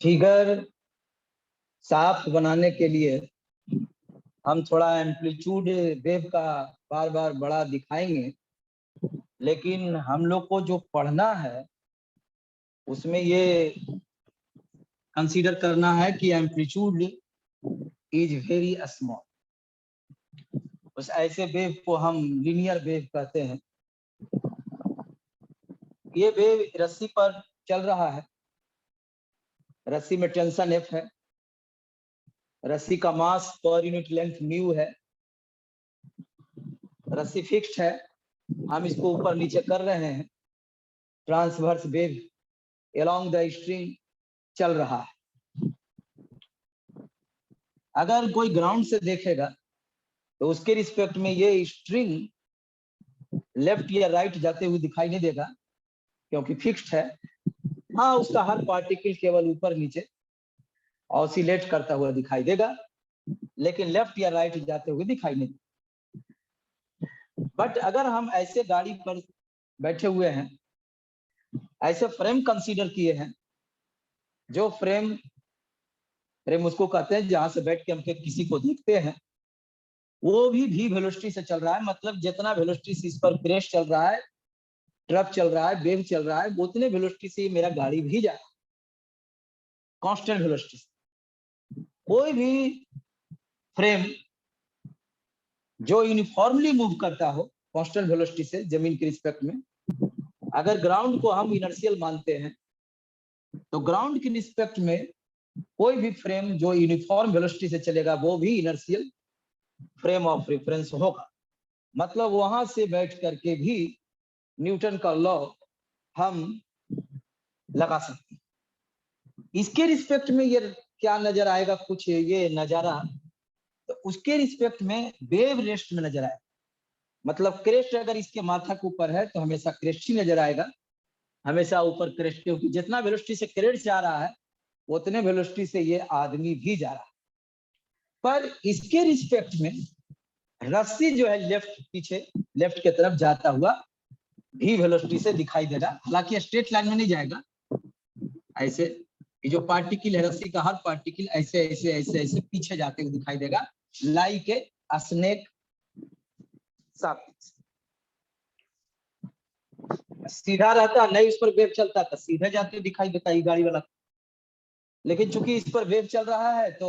Figure साफ बनाने के लिए हम थोड़ा एम्पलीट्यूड वेव का बार बार बड़ा दिखाएंगे, लेकिन हम लोग को जो पढ़ना है उसमें ये कंसीडर करना है कि एम्पलीट्यूड इज वेरी स्मॉल। उस ऐसे वेव को हम लीनियर वेव कहते हैं। ये वेव रस्सी पर चल रहा है, रस्सी में टेंशन एफ है, रस्सी का मास पर यूनिट लेंथ म्यू है, रस्सी फिक्स्ड है, हम इसको ऊपर नीचे कर रहे हैं, transverse wave along the string चल रहा है। अगर कोई ग्राउंड से देखेगा तो उसके रिस्पेक्ट में ये स्ट्रिंग लेफ्ट या राइट जाते हुए दिखाई नहीं देगा क्योंकि फिक्स्ड है। हाँ, उसका हर पार्टिकल केवल ऊपर नीचे ऑसिलेट करता हुआ दिखाई देगा, लेकिन लेफ्ट या राइट जाते हुए दिखाई नहीं देगा। बट अगर हम ऐसे गाड़ी पर बैठे हुए हैं, ऐसे फ्रेम कंसीडर किए हैं, जो फ्रेम उसको कहते हैं जहां से बैठ के हम किसी को देखते हैं, वो भी v वेलोसिटी से चल रहा है। मतलब जितना वेलोसिटी से इस पर क्रेश चल रहा है, ट्रक चल रहा है, वेव चल रहा है, उतने वेलोसिटी से मेरा गाड़ी भी जा रहा है, कांस्टेंट वेलोसिटी से। कोई भी फ्रेम जो यूनिफॉर्मली मूव करता हो कांस्टेंट वेलोसिटी से जमीन के रिस्पेक्ट में, अगर ग्राउंड को हम इनर्शियल मानते हैं तो ग्राउंड के रिस्पेक्ट में कोई भी फ्रेम जो यूनिफॉर्म वेलोसिटी से चलेगा वो भी इनर्शियल फ्रेम ऑफ रेफरेंस होगा। मतलब वहां से बैठ करके भी न्यूटन का लॉ हम लगा सकते हैं। इसके रिस्पेक्ट में ये क्या नजर आएगा, कुछ ये नजारा, तो उसके रिस्पेक्ट में वेव रेस्ट में नजर आएगा। मतलब क्रेस्ट अगर इसके माथा के ऊपर है तो हमेशा क्रेस्ट ही नजर आएगा, हमेशा ऊपर क्रेस्ट, क्योंकि जितना वेलोसिटी से क्रेस्ट जा रहा है उतने वेलोसिटी से ये आदमी भी जा रहा है। पर इसके रिस्पेक्ट में रस्सी जो है लेफ्ट, पीछे लेफ्ट की तरफ जाता हुआ भी वेलोसिटी से दिखाई देगा। हालांकि स्ट्रेट लाइन में नहीं जाएगा, ऐसे ये जो पार्टिकल है रस्सी का, हर पार्टिकल ऐसे ऐसे ऐसे ऐसे पीछे जाते हुए दिखाई देगा, लाइक ए स्नेक साथ। सीधा रहता नहीं, उस पर वेव चलता था, सीधे जाते दिखाई देता ये गाड़ी वाला। लेकिन चूंकि इस पर वेव चल रहा है तो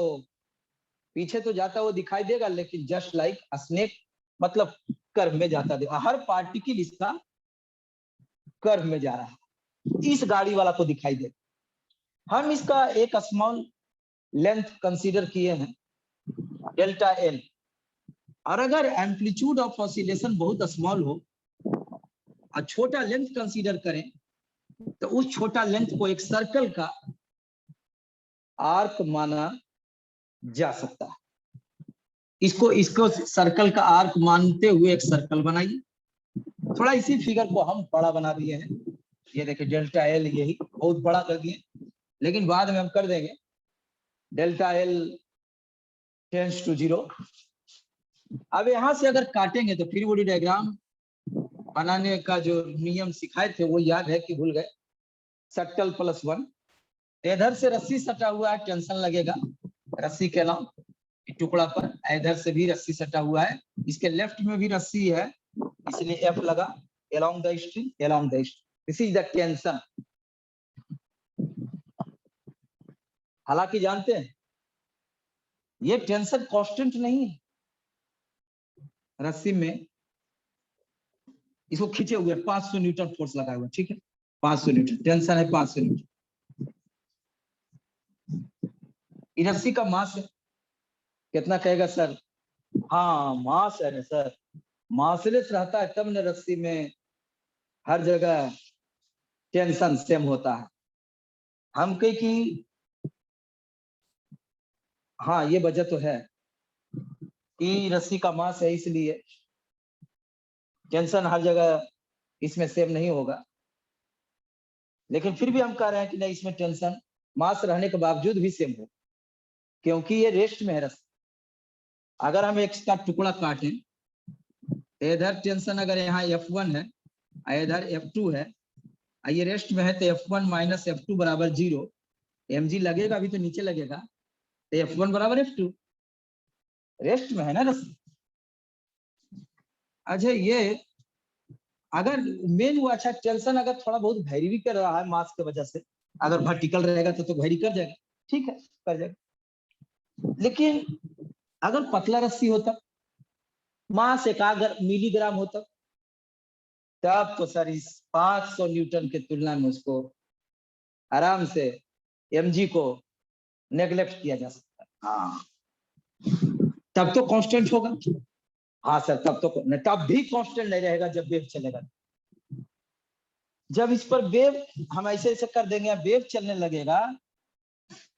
पीछे तो जाता हुआ दिखाई देगा, लेकिन जस्ट लाइक स्नेक, मतलब कर्व में जाता देगा। हर पार्टिकल इसका कर्व में जा रहा है, इस गाड़ी वाला को दिखाई देगा। हम इसका एक स्मॉल लेंथ कंसीडर किए हैं, डेल्टा एल। और अगर एम्पलीट्यूड ऑफ ऑसिलेशन बहुत स्मॉल हो और छोटा लेंथ कंसीडर करें तो उस छोटा लेंथ को एक सर्कल का आर्क माना जा सकता है। इसको सर्कल का आर्क मानते हुए एक सर्कल बनाइए। थोड़ा इसी फिगर को हम बड़ा बना दिए हैं, ये देखिए डेल्टा एल, यही बहुत बड़ा कर दिए, लेकिन बाद में हम कर देंगे डेल्टा एल टेंड्स टू 0। अब यहां से अगर काटेंगे तो फ्री बॉडी डायग्राम बनाने का जो नियम सिखाए थे वो याद है कि भूल गए। सटल +1, इधर से रस्सी सटा हुआ है, टेंशन लगेगा रस्सी के नाम टुकड़ा पर, इधर से भी रस्सी सटा हुआ है, इसके लेफ्ट में भी रस्सी है, इसलिए एफ लगा, along the string, along the string, this is the tension। हालांकि जानते हैं ये टेंशन कांस्टेंट नहीं है, रस्सी में इसको खींचे हुए 500 न्यूटन फोर्स लगा हुआ, ठीक है, 500 न्यूटन टेंशन है, 500 न्यूटन। रस्सी का मास है कितना कहेगा सर? हाँ मास है ना सर, मासलेस रहता है तब न रस्सी में हर जगह टेंशन सेम होता है। हम कहे कि हाँ ये वजह तो है कि रस्सी का मास है, इसलिए टेंशन हर जगह इसमें सेम नहीं होगा। लेकिन फिर भी हम कह रहे हैं कि नहीं, इसमें टेंशन मास रहने के बावजूद भी सेम हो, क्योंकि ये रेस्ट में है रस्सी। अगर हम एक्स का टुकड़ा काटें, इधर टेंशन अगर यहाँ F1 है, इधर F2 है, ये रेस्ट में है, तो F1 माइनस F2 बराबर 0। mg लगेगा अभी तो नीचे लगेगा, तो F1 बराबर F2, रेस्ट में है ना रस्सी। अच्छा, ये अगर मेन वो, अच्छा टेंशन अगर थोड़ा बहुत वेरी भी कर रहा है मास की वजह से, अगर वर्टिकल रहेगा तो वेरी कर जाएगा, ठीक है, कर जाएगा। लेकिन अगर पतला रस्सी होता, मास 1 मिलीग्राम होता, तब तो सर इस 500 न्यूटन के तुलना में उसको आराम से mg को नेग्लेक्ट किया जा सकता है। हाँ, तब तो कांस्टेंट होगा। हाँ सर, तब भी कांस्टेंट नहीं रहेगा जब वेव चलेगा। जब इस पर वेव हम ऐसे ऐसे कर देंगे, वेव चलने लगेगा,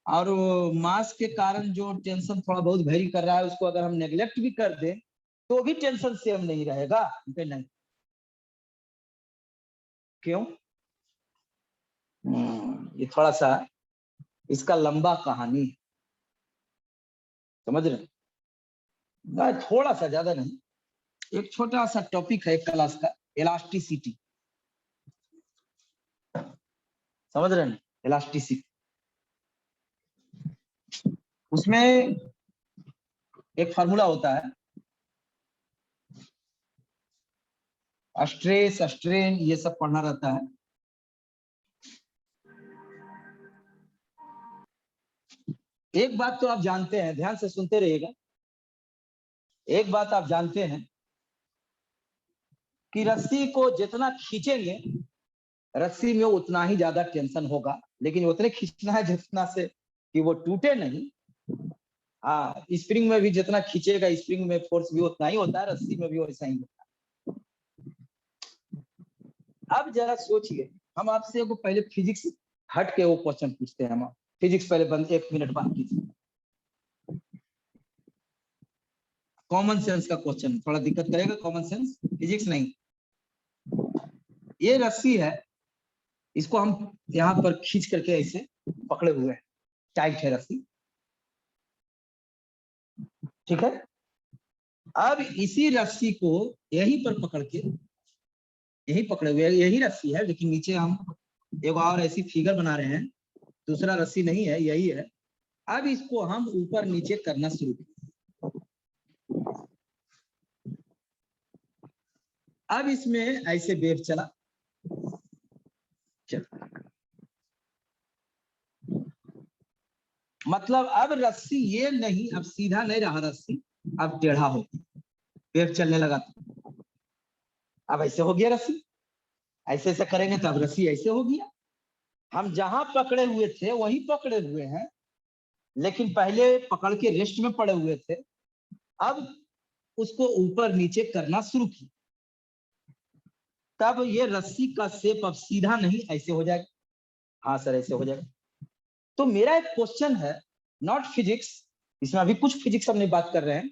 और मास के कारण जो टेंशन थोड़ा बहुत वेरी कर रहा है, उसको अगर हम नेग्लेक्ट भी कर दें तो भी टेंशन सेम नहीं रहेगा। नहीं, क्यों? ये थोड़ा सा इसका लंबा कहानी, समझ रहे? थोड़ा सा, ज्यादा नहीं, एक छोटा सा टॉपिक है क्लास का, इलास्टिसिटी, समझ रहे हैं? इलास्टिसिटी, उसमें एक फार्मूला होता है, स्ट्रेस स्ट्रेन ये सब पढ़ना रहता है। एक बात तो आप जानते हैं, ध्यान से सुनते रहिएगा, एक बात आप जानते हैं कि रस्सी को जितना खींचेंगे, रस्सी में उतना ही ज्यादा टेंशन होगा, लेकिन उतने खींचना है जितना से कि वो टूटे नहीं। हाँ, स्प्रिंग में भी जितना खींचेगा, स्प्रिंग में फोर्स भी उतना ही होता है, रस्सी में भी वैसा ही होता है। अब जरा सोचिए, हम आपसे वो पहले फिजिक्स हट के वो क्वेश्चन पूछते हैं, हम फिजिक्स पहले बंद 1 मिनट बात कीजिए। कॉमन सेंस का क्वेश्चन, थोड़ा दिक्कत करेगा कॉमन सेंस, फिजिक्स नहीं। ये रस्सी है, इसको हम यहाँ पर खींच करके ऐसे पकड़े हुए हैं, टाइट है रस्सी, ठीक है। अब इसी रस्सी को यहीं पर पकड़ के, यही पकड़े हुए, यही रस्सी है, लेकिन नीचे हम एक और ऐसी फिगर बना रहे हैं, दूसरा रस्सी नहीं है, यही है। अब इसको हम ऊपर नीचे करना शुरू करें। अब इसमें ऐसे वेव चला, मतलब अब रस्सी ये नहीं, अब सीधा नहीं रहा रस्सी, अब टेढ़ा हो, वेव चलने लगा, अब ऐसे हो गया रस्सी, ऐसे ऐसे करेंगे तो अब रस्सी ऐसे हो गया। हम जहां पकड़े हुए थे वहीं पकड़े हुए हैं, लेकिन पहले पकड़ के रेस्ट में पड़े हुए थे, अब उसको ऊपर नीचे करना शुरू किया, तब ये रस्सी का शेप अब सीधा नहीं ऐसे हो जाएगा। हाँ सर, ऐसे हो जाएगा। तो मेरा एक क्वेश्चन है, नॉट फिजिक्स, इसमें अभी कुछ फिजिक्स हम नहीं बात कर रहे हैं,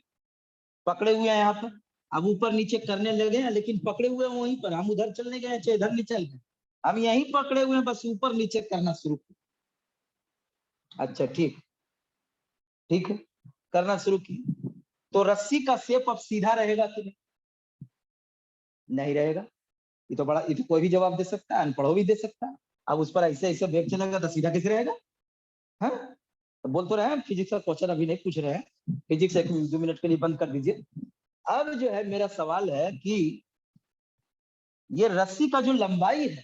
पकड़े हुए हैं यहाँ पर, अब ऊपर नीचे करने लगे हैं, लेकिन पकड़े हुए हैं वहीं पर, हम उधर चलने गए चाहे इधर नहीं चल गए, हम यहीं पकड़े हुए हैं, बस ऊपर नीचे करना शुरू किया। अच्छा, ठीक ठीक है, करना शुरू किया, तो रस्सी का शेप अब सीधा रहेगा कि नहीं? नहीं रहेगा। ये तो बड़ा, ये तो कोई भी जवाब दे सकता है, अनपढ़ भी दे सकता है। अब उस पर ऐसे ऐसे वेग चलेगा तो सीधा कैसे रहेगा? है, तो बोल तो रहे हैं फिजिक्स का क्वेश्चन अभी नहीं पूछ रहे हैं, फिजिक्स 1-2 मिनट के लिए बंद कर दीजिए। अब जो है मेरा सवाल है कि ये रस्सी का जो लंबाई है,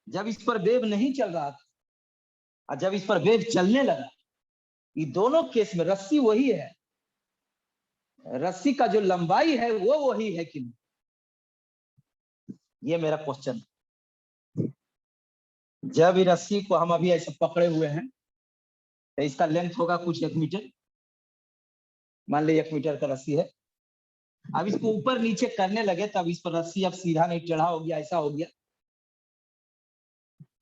जब इस पर वेव नहीं चल रहा था और जब इस पर वेव चलने लगा, ये दोनों केस में रस्सी वही है, रस्सी का जो लंबाई है वो वही है कि नहीं, ये मेरा क्वेश्चन। जब ये रस्सी को हम अभी ऐसे पकड़े हुए हैं, तो इसका लेंथ होगा कुछ 1 मीटर, मान लीजिए 1 मीटर का रस्सी है। अब इसको ऊपर नीचे करने लगे, तब इस पर रस्सी अब सीधा नहीं टेढ़ा हो गया, ऐसा हो गया।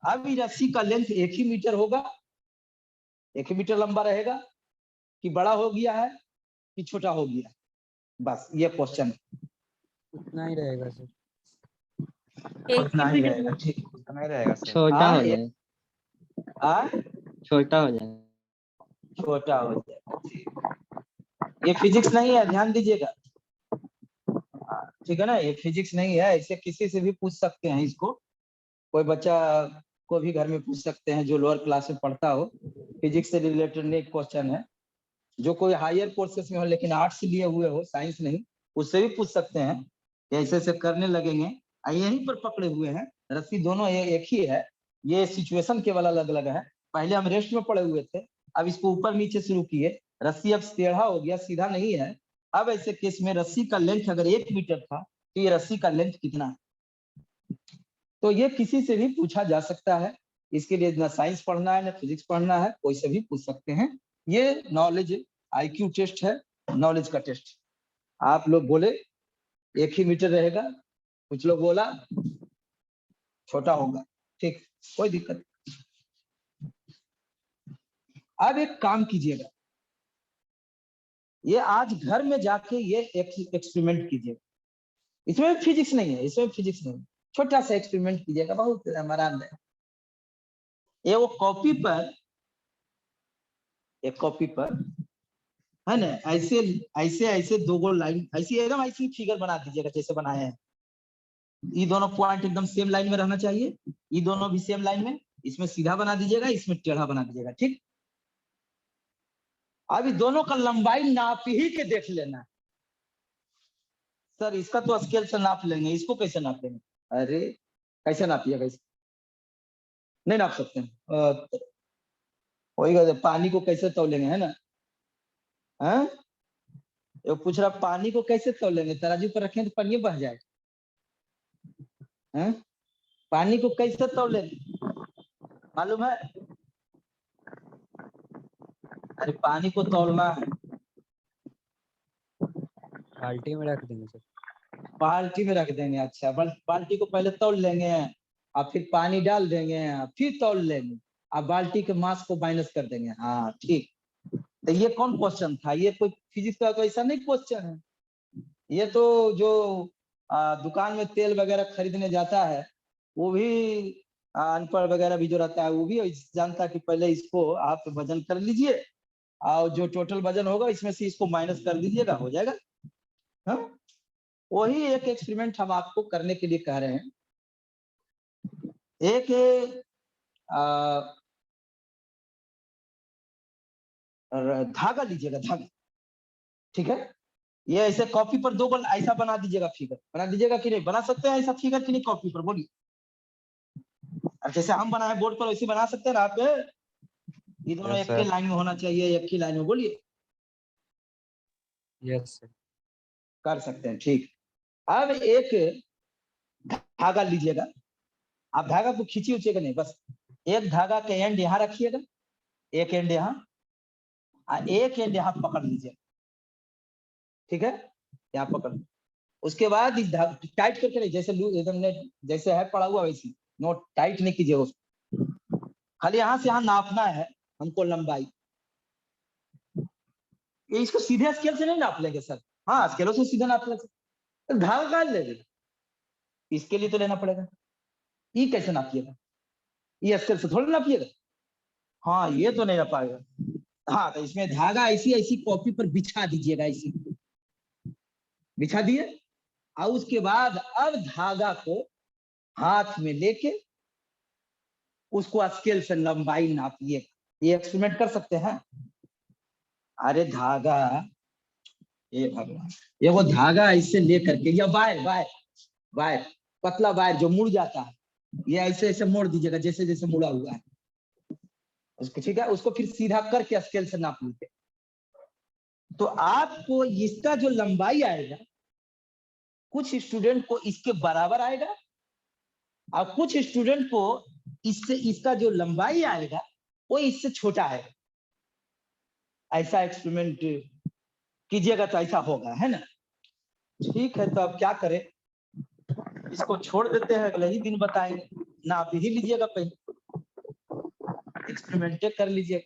अब इस रस्सी का लेंथ 1 ही मीटर होगा, 1 ही मीटर लंबा रहेगा, कि बड़ा हो गया है कि छोटा हो गया, बस ये क्वेश्चन। उतना ही रहेगा सर, उतना ही रहेगा, ठीक, उतना ही रहेगा सर। छोटा हो जाएगा, आ छोटा हो जाएगा। छोटा हो जाएगा, ठीक। ये फिजिक्स नहीं है, ध्यान दीजिएगा। ठीक है ना, ये फिजिक्स नहीं है, इसे किसी से भी पूछ सकते हैं इसको। कोई बच्चा को भी घर में पूछ सकते हैं जो लोअर क्लास में पढ़ता हो, फिजिक्स से रिलेटेड एक क्वेश्चन है। जो कोई हायर कोर्सेस में हो लेकिन आर्ट्स लिए हुए हो, साइंस नहीं, उससे भी पूछ सकते हैं कि ऐसे ऐसे करने लगेंगे। यहीं पर पकड़े हुए हैं, रस्सी दोनों एक ही है, ये सिचुएशन केवल अलग अलग है। पहले हम रेस्ट में पड़े हुए थे, अब इसको ऊपर नीचे शुरू किए, रस्सी अब टेढ़ा हो गया, सीधा नहीं है। अब ऐसे केस में रस्सी का लेंथ अगर 1 मीटर था तो ये रस्सी का लेंथ कितना है? तो ये किसी से भी पूछा जा सकता है। इसके लिए ना साइंस पढ़ना है ना फिजिक्स पढ़ना है, कोई से भी पूछ सकते हैं। ये नॉलेज आईक्यू टेस्ट है, नॉलेज का टेस्ट। आप लोग बोले 1 ही मीटर रहेगा, कुछ लोग बोला छोटा होगा, ठीक, कोई दिक्कत नहीं। अब एक काम कीजिएगा, ये आज घर में जाके ये एक्सपेरिमेंट कीजिएगा। इसमें फिजिक्स नहीं है, इसमें फिजिक्स नहीं है, छोटा सा एक्सपेरिमेंट कीजिएगा, बहुत आरामदायक। ये वो कॉपी पर, एक कॉपी पर है ना, ऐसे ऐसे ऐसे 2 गो लाइन ऐसी एकदम ऐसी फिगर बना दीजिएगा जैसे बनाए हैं। ये दोनों पॉइंट एकदम सेम लाइन में रहना चाहिए, ये दोनों भी सेम लाइन में। इसमें सीधा बना दीजिएगा, इसमें टेढ़ा बना दीजिएगा, ठीक। अभी दोनों का लंबाई नाप ही के देख लेना। सर इसका तो स्केल से नाप लेंगे, इसको कैसे नाप लेंगे? अरे कैसे नापिएगा इसको? नहीं नाप सकते हैं। वही पानी को कैसे तौलेंगे, है ना? हाँ, ये पूछ रहा पानी को कैसे तौलेंगे? तराजू पर रखें तो पानी बह जाए। हैं? पानी को कैसे तौलेंगे मालूम है? अरे पानी को तौलना है, बाल्टी में रख देंगे सर। बाल्टी में रख देंगे। अच्छा, बाल्टी को पहले तौल लेंगे और फिर पानी डाल देंगे, फिर तौल लेंगे, अब बाल्टी के मास को माइनस कर देंगे। हाँ ठीक। तो ये कौन क्वेश्चन था? ये कोई फिजिक्स का तो ऐसा नहीं क्वेश्चन है। ये तो जो दुकान में तेल वगैरह खरीदने जाता है वो भी अनपढ़ वगैरह भी जो रहता है वो भी जानता है कि पहले इसको आप वजन कर लीजिए और जो टोटल वजन होगा इसमें से इसको माइनस कर दीजिएगा, हो जाएगा। हाँ, वही एक एक्सपेरिमेंट हम आपको करने के लिए कह रहे हैं। एक धागा लीजिएगा, धागा, ठीक है। ये ऐसे कॉपी पर 2 बार ऐसा बना दीजिएगा, फिगर बना दीजिएगा कि नहीं? बना सकते हैं ऐसा फिगर कि नहीं कॉपी पर? बोलिए। अब जैसे हम बनाए बोर्ड पर वैसे बना सकते हैं ना आप? ये दोनों एक के लाइन में होना चाहिए, एक ही लाइन में। बोलिए। Yes sir. कर सकते हैं, ठीक। अब एक धागा लीजिएगा, आप धागा को खींची उचिएगा नहीं, बस एक धागा के एंड यहाँ रखिएगा, एक एंड यहाँ, एक एंड यहाँ पकड़ लीजिए, ठीक है। यहाँ पकड़, उसके बाद इस धागा टाइट करके नहीं, जैसे एकदम ने जैसे है पड़ा हुआ वैसी, नो टाइट नहीं कीजिए उसको, खाली यहाँ से यहाँ नापना है हमको लंबाई। ये इसको सीधे स्केल से नहीं नाप लेंगे सर। हाँ, स्केलों से सीधे नाप लेंगे, तो धागा कहाँ लेंगे? इसके लिए तो लेना पड़ेगा। ये कैसे नापिएगा? ये स्केल से थोड़ा नापिएगा। हाँ, ये तो नहीं नापाएगा। हाँ, तो इसमें धागा ऐसी ऐसी कॉपी पर बिछा दीजिएगा, ऐसी बिछा दिए, और उसके बाद अब धागा को हाथ में लेके उसको स्केल से लंबाई नापिए। ये एक्सपेरिमेंट कर सकते हैं। अरे धागा, ये भगवान, ये वो धागा ऐसे लेकर के, या वायर वायर वायर पतला वायर जो मुड़ जाता है, ये ऐसे ऐसे मोड़ दीजिएगा जैसे जैसे मुड़ा हुआ है उसको, ठीक है। उसको फिर सीधा करके स्केल से नाप लीजिए, तो आपको इसका जो लंबाई आएगा कुछ स्टूडेंट को इसके बराबर आएगा और कुछ स्टूडेंट को इससे इसका जो लंबाई आएगा वो इससे छोटा है। ऐसा एक्सपेरिमेंट कीजिएगा तो ऐसा होगा, है ना? ठीक है, तो अब क्या करें, इसको छोड़ देते हैं, अगले ही दिन बताएंगे ना। आप ही लीजिएगा, पहले एक्सपेरिमेंट कर लीजिए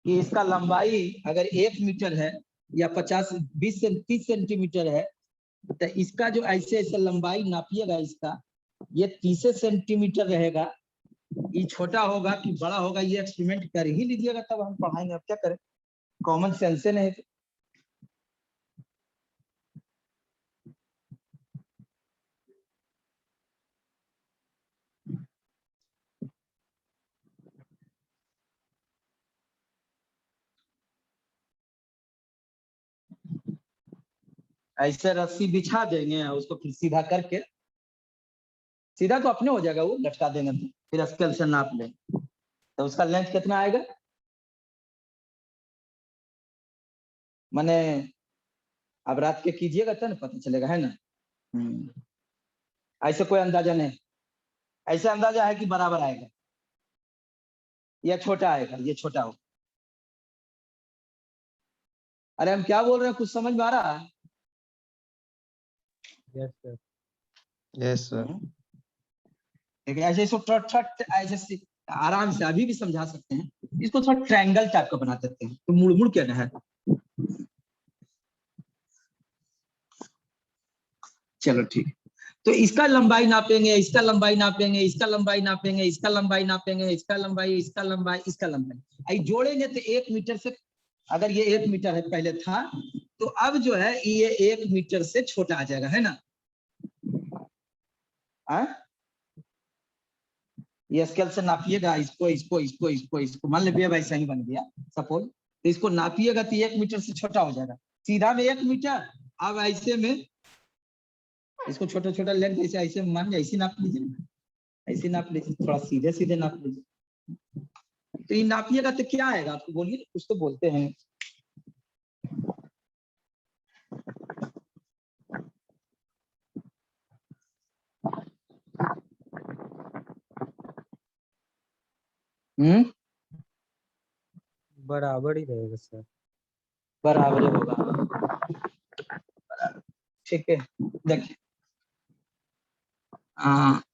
कि इसका लंबाई अगर 1 मीटर है या 50-20 से 30 सेंटीमीटर है, तो इसका जो ऐसे ऐसे लंबाई नापिएगा इसका, ये 30 सेंटीमीटर रहेगा। ये छोटा होगा कि बड़ा होगा ये एक्सपेरिमेंट कर ही लीजिएगा, तब हम पढ़ाएंगे। अब क्या करें? कॉमन सेंस नहीं। ऐसे रस्सी बिछा देंगे उसको फिर सीधा करके, सीधा तो अपने हो जाएगा, वो लटका देंगे तो फिर स्केल से नाप लेंगे तो उसका लेंथ कितना आएगा। माने अब रात के कीजिएगा तो ना पता चलेगा, है ना। ऐसे कोई अंदाजा नहीं, ऐसे अंदाजा है कि बराबर आएगा या छोटा आएगा, ये छोटा हो। अरे हम क्या बोल रहे हैं, कुछ समझ में आ रहा है। Yes sir. Yes sir. देखिए ऐसे इसको ऐसे आराम से अभी भी समझा सकते हैं, इसको थोड़ा ट्रायंगल टाइप का बना देते हैं तो मुड़ मुड़ के ना है। चलो ठीक है, तो इसका लंबाई नापेंगे, इसका लंबाई नापेंगे, इसका लंबाई नापेंगे, इसका लंबाई नापेंगे, इसका लंबाई, इसका लंबाई, इसका लंबाई, आई जोड़ेंगे तो 1 मीटर से, अगर ये 1 मीटर है पहले था तो अब जो है ये 1 मीटर से छोटा आ जाएगा, है ना। ये स्केल से नापिएगा इसको इसको इसको इसको इसको, मान लीजिए वैसा ही बन गया सपोज, तो इसको नापिएगा तो 1 मीटर से छोटा हो जाएगा, सीधा में 1 मीटर। अब ऐसे में इसको छोटा छोटा लेंथ ऐसे ऐसे मान लीजिए, ऐसे नाप लीजिए, ऐसे नाप लीजिए, थोड़ा सीधे सीधे नाप लीजिए। तो ये नापिएगा तो क्या आएगा आपको बोलिए, कुछ तो बोलते हैं। बराबर ही रहेगा सर। बराबर होगा, ठीक है। देखिए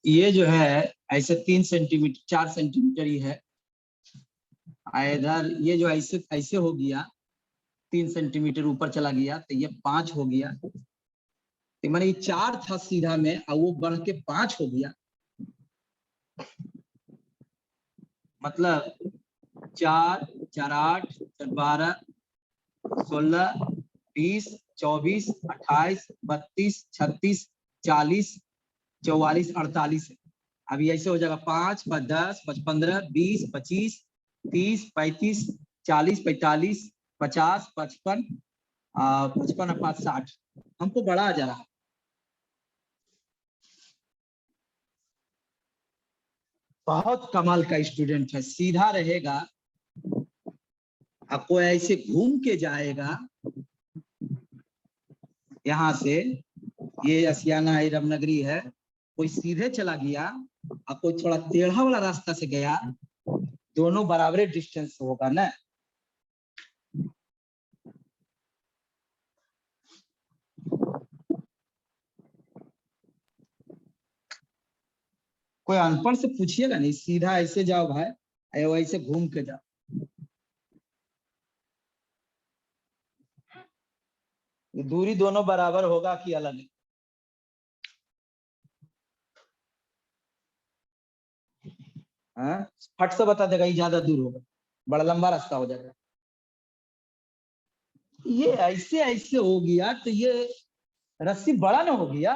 ये जो है ऐसे 3 सेंटीमीटर 4 सेंटीमीटर ही है, इधर ये जो ऐसे ऐसे हो गया 3 सेंटीमीटर ऊपर चला गया तो ये 5 हो गया, तो माने ये 4 था सीधा में और वो बढ़ के 5 हो गया, मतलब 4 4 8 12 16 20 24 28 32 36 40 44 48 है। अभी ऐसे हो जाएगा 5 5 10 5 15 20 25 30 35 40 45 50 55 55 5 60, हमको बढ़ा जा रहा है। बहुत कमाल का स्टूडेंट है, सीधा रहेगा, आपको ऐसे घूम के जाएगा यहाँ से, ये असियाना है रामनगरी है, कोई सीधे चला गया और कोई थोड़ा टेढ़ा वाला रास्ता से गया, दोनों बराबर डिस्टेंस होगा ना। कोई अनपढ़ से पूछिएगा नहीं, सीधा ऐसे जाओ भाई, वैसे घूम के जाओ। ये दूरी दोनों बराबर होगा कि अलग। फट से बता देगा ये ज्यादा दूर होगा, बड़ा लंबा रास्ता हो जाएगा। ये ऐसे ऐसे हो गया तो ये रस्सी बड़ा ना हो गया।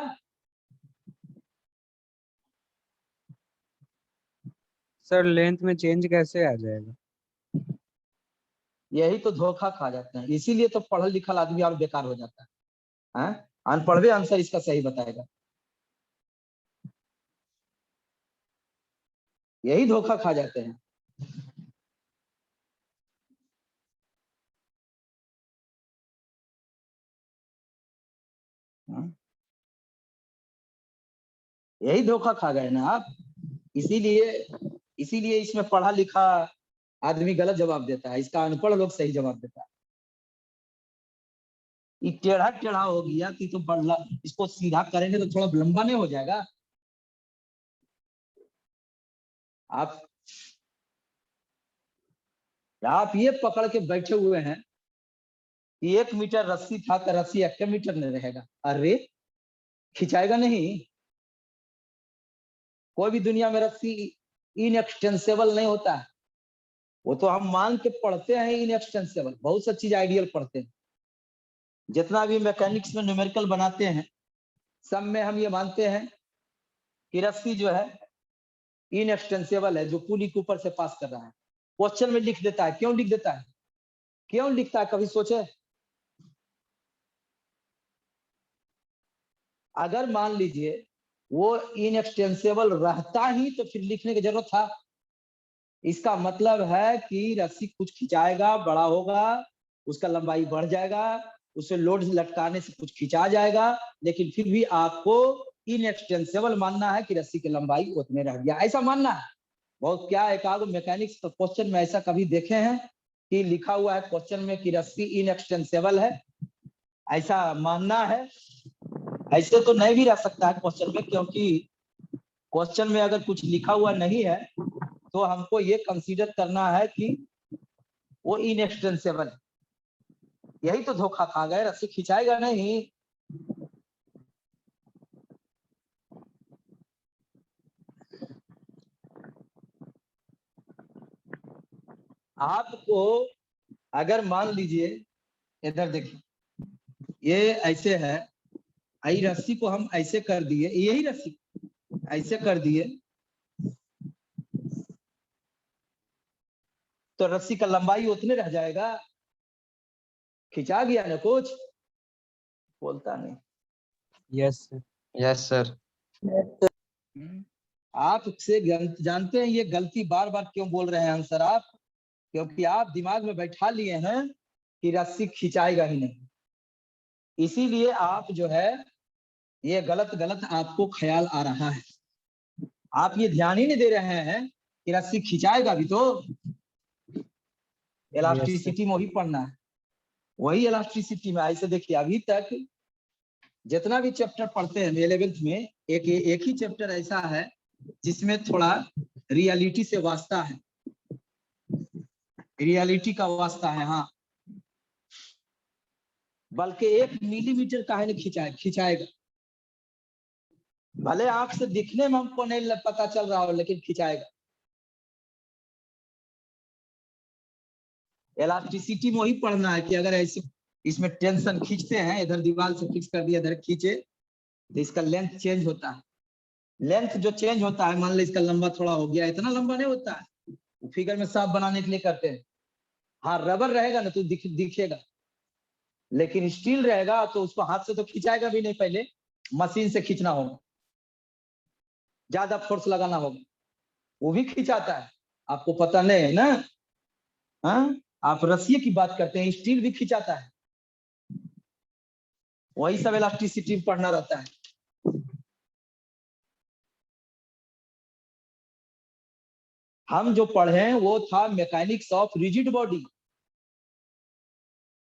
सर लेंथ में चेंज कैसे आ जाएगा? यही तो धोखा खा जाते हैं, इसीलिए तो पढ़ल लिखल आदमी और बेकार हो जाता है। अनपढ़ भी आंसर इसका सही बताएगा, यही धोखा खा जाते हैं। यही धोखा खा गए ना आप, इसीलिए इसीलिए इसमें पढ़ा लिखा आदमी गलत जवाब देता है, इसका अनपढ़ लोग सही जवाब देता है। ये टेढ़ा टेढ़ा हो गया कि तो बढ़ला, इसको सीधा करेंगे तो थोड़ा लंबा नहीं हो जाएगा। आप ये पकड़ के बैठे हुए हैं कि 1 मीटर रस्सी था तो रस्सी 1 मीटर नहीं रहेगा, अरे खिंचाएगा नहीं। कोई भी दुनिया में रस्सी इनएक्सटेंसेबल नहीं होता है, वो तो हम मान के पढ़ते हैं इनएक्सटेंसिबल, बहुत सा चीज आइडियल पढ़ते हैं। जितना भी मैकेनिक्स में न्यूमेरिकल बनाते हैं सब में हम ये मानते हैं कि रस्सी जो है इनएक्सटेंसिबल है, जो पुली के ऊपर से पास कर रहा है। क्वेश्चन में लिख देता है, क्यों लिख देता है, क्यों लिखता है, कभी सोचे? अगर मान लीजिए वो इनएक्सटेंसिबल रहता ही तो फिर लिखने की जरूरत था। इसका मतलब है कि रस्सी कुछ खिंचाएगा, बड़ा होगा, उसका लंबाई बढ़ जाएगा, उसे लोड लटकाने से कुछ खिंचा जाएगा, लेकिन फिर भी आपको इनएक्सटेंसिबल मानना है कि रस्सी की लंबाई उतने रह गया, ऐसा मानना है। बहुत क्या एक आध मैकेनिक्स क्वेश्चन में ऐसा कभी देखे हैं कि लिखा हुआ है क्वेश्चन में कि रस्सी इनएक्सटेंसिबल है, ऐसा मानना है? ऐसे तो नहीं भी रह सकता है क्वेश्चन में, क्योंकि क्वेश्चन में अगर कुछ लिखा हुआ नहीं है तो हमको ये कंसीडर करना है कि वो इनएक्सटेंसिबल है। यही तो धोखा खा गए, रस्सी खिंचाएगा नहीं। आपको अगर मान लीजिए, इधर देखिए, ये ऐसे है, आई रस्सी को हम ऐसे कर दिए, यही रस्सी ऐसे कर दिए तो रस्सी का लंबाई उतने रह जाएगा, खिंचा गया ना कुछ, बोलता नहीं। Yes sir. Yes, sir. आप से जानते हैं ये गलती बार बार क्यों बोल रहे हैं आंसर आप? क्योंकि आप दिमाग में बैठा लिए हैं कि रस्सी खिंचाएगा ही नहीं, इसीलिए आप जो है ये गलत गलत आपको ख्याल आ रहा है। आप ये ध्यान ही नहीं दे रहे हैं कि रस्सी खिंचाएगा भी तो। इलास्टिसिटी में वही पढ़ना है, वही इलास्टिसिटी में। ऐसे देखिए अभी तक जितना भी चैप्टर पढ़ते हैं 11th में, एक ही चैप्टर ऐसा है जिसमें थोड़ा रियलिटी से वास्ता है, रियलिटी का वास्ता है। हाँ, बल्कि 1 मिलीमीटर का है नहीं खिंचाएगा, भले आंख से दिखने में हमको नहीं पता चल रहा हो, लेकिन खिंचाएगा। इलास्टिसिटी में वही पढ़ना है कि अगर ऐसे इसमें टेंशन खींचते हैं, इधर दीवार से फिक्स कर दिया, इधर खींचे तो इसका लेंथ चेंज होता है। लेंथ जो चेंज होता है, मान लो इसका लंबा थोड़ा हो गया, इतना लंबा नहीं होता है, फिगर में साफ बनाने के लिए करते हैं। हाँ, रबर रहेगा ना तो दिखेगा, लेकिन स्टील रहेगा तो उसको हाथ से तो खिंचाएगा भी नहीं, पहले मशीन से खींचना होगा, ज्यादा फोर्स लगाना होगा, वो भी खिंचाता है, आपको पता नहीं है ना। हाँ, आप रस्सी की बात करते हैं, स्टील भी खिंचाता है। वही सब इलास्टिसिटी पढ़ना रहता है। हम जो पढ़े वो था मैकेनिक्स ऑफ रिजिड बॉडी।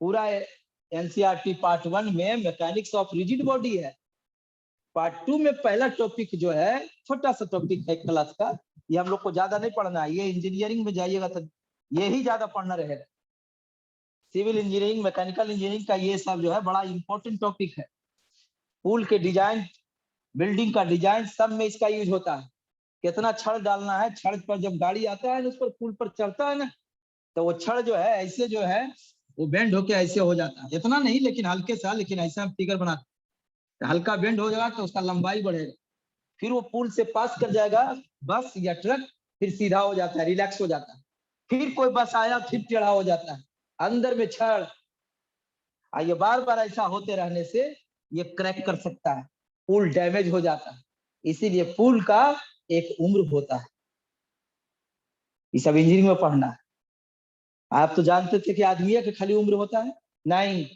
पूरा एनसीईआरटी पार्ट 1 में मैकेनिक्स ऑफ रिजिड बॉडी है। पार्ट 2 में पहला टॉपिक जो है, छोटा सा टॉपिक है क्लास का, ये हम लोग को ज्यादा नहीं पढ़ना है, ये इंजीनियरिंग में जाइएगा तो ये ही ज्यादा पढ़ना रहेगा। सिविल इंजीनियरिंग, मैकेनिकल इंजीनियरिंग का ये सब जो है बड़ा इंपॉर्टेंट टॉपिक है। पुल के डिजाइन, बिल्डिंग का डिजाइन, सब में इसका यूज होता है। कितना छड़ डालना है, छड़ पर जब गाड़ी आता है उस पर पुल पर चढ़ता है ना, तो वो छड़ जो है ऐसे जो है वो बेंड होके ऐसे हो जाता है, इतना नहीं लेकिन हल्के सा, लेकिन ऐसा हम फिगर बनाते हैं, हल्का बेंड हो जाएगा तो उसका लंबाई बढ़ेगा, फिर वो पुल से पास कर जाएगा बस या ट्रक, फिर सीधा हो जाता है, रिलैक्स हो जाता है। फिर कोई बस आया, फिर टेढ़ा हो जाता है, अंदर में छड़। ये बार बार ऐसा होते रहने से ये क्रैक कर सकता है, पुल डैमेज हो जाता है। इसीलिए पुल का एक उम्र होता है, ये सब इंजीनियरिंग में पढ़ना है। आप तो जानते थे कि आदमी का खाली उम्र होता है, नहीं,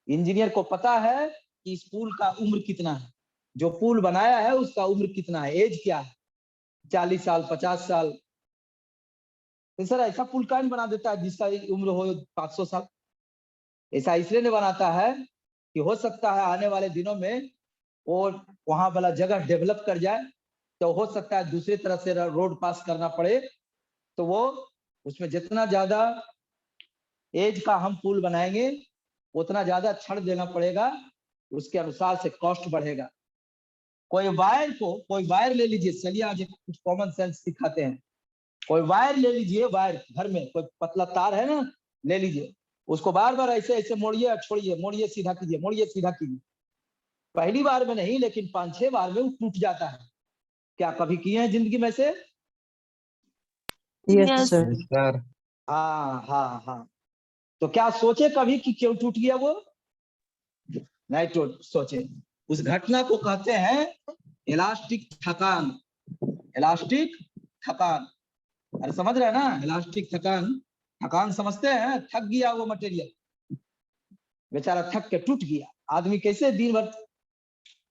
इंजीनियर को पता है कि इस पुल का उम्र कितना है, जो पुल बनाया है उसका उम्र कितना है, एज क्या है, 40 साल 50 साल। तो सर ऐसा पुल काहे बना देता है जिसका उम्र हो 500 साल? ऐसा इसलिए नहीं बनाता है कि हो सकता है आने वाले दिनों में वो वहां वाला जगह डेवलप कर जाए, तो हो सकता है दूसरी तरफ से रोड पास करना पड़े, तो वो उसमें जितना ज्यादा एज का हम पुल बनाएंगे उतना ज्यादा छड़ देना पड़ेगा, उसके अनुसार से कॉस्ट बढ़ेगा। कोई वायर ले लीजिए, चलिए आज कुछ कॉमन सेंस सिखाते हैं। कोई वायर ले लीजिए, वायर घर में कोई पतला तार है ना, ले लीजिए, उसको बार बार ऐसे ऐसे मोड़िए, छोड़िए, मोड़िए, सीधा कीजिए, मोड़िए, सीधा कीजिए। पहली बार में नहीं, लेकिन 5-6 बार में वो टूट जाता है। क्या कभी किए हैं जिंदगी में से? Yes Yes. Sir. Yes, sir. हाँ हाँ हाँ। तो क्या सोचे कभी कि क्यों टूट गया वो? नहीं टूट सोचे। उस घटना को कहते हैं इलास्टिक थकान। इलास्टिक थकान, अरे समझ रहे हैं ना? इलास्टिक थकान, थकान समझते हैं? थक गया वो मटेरियल, बेचारा थक के टूट गया। आदमी कैसे दिन भर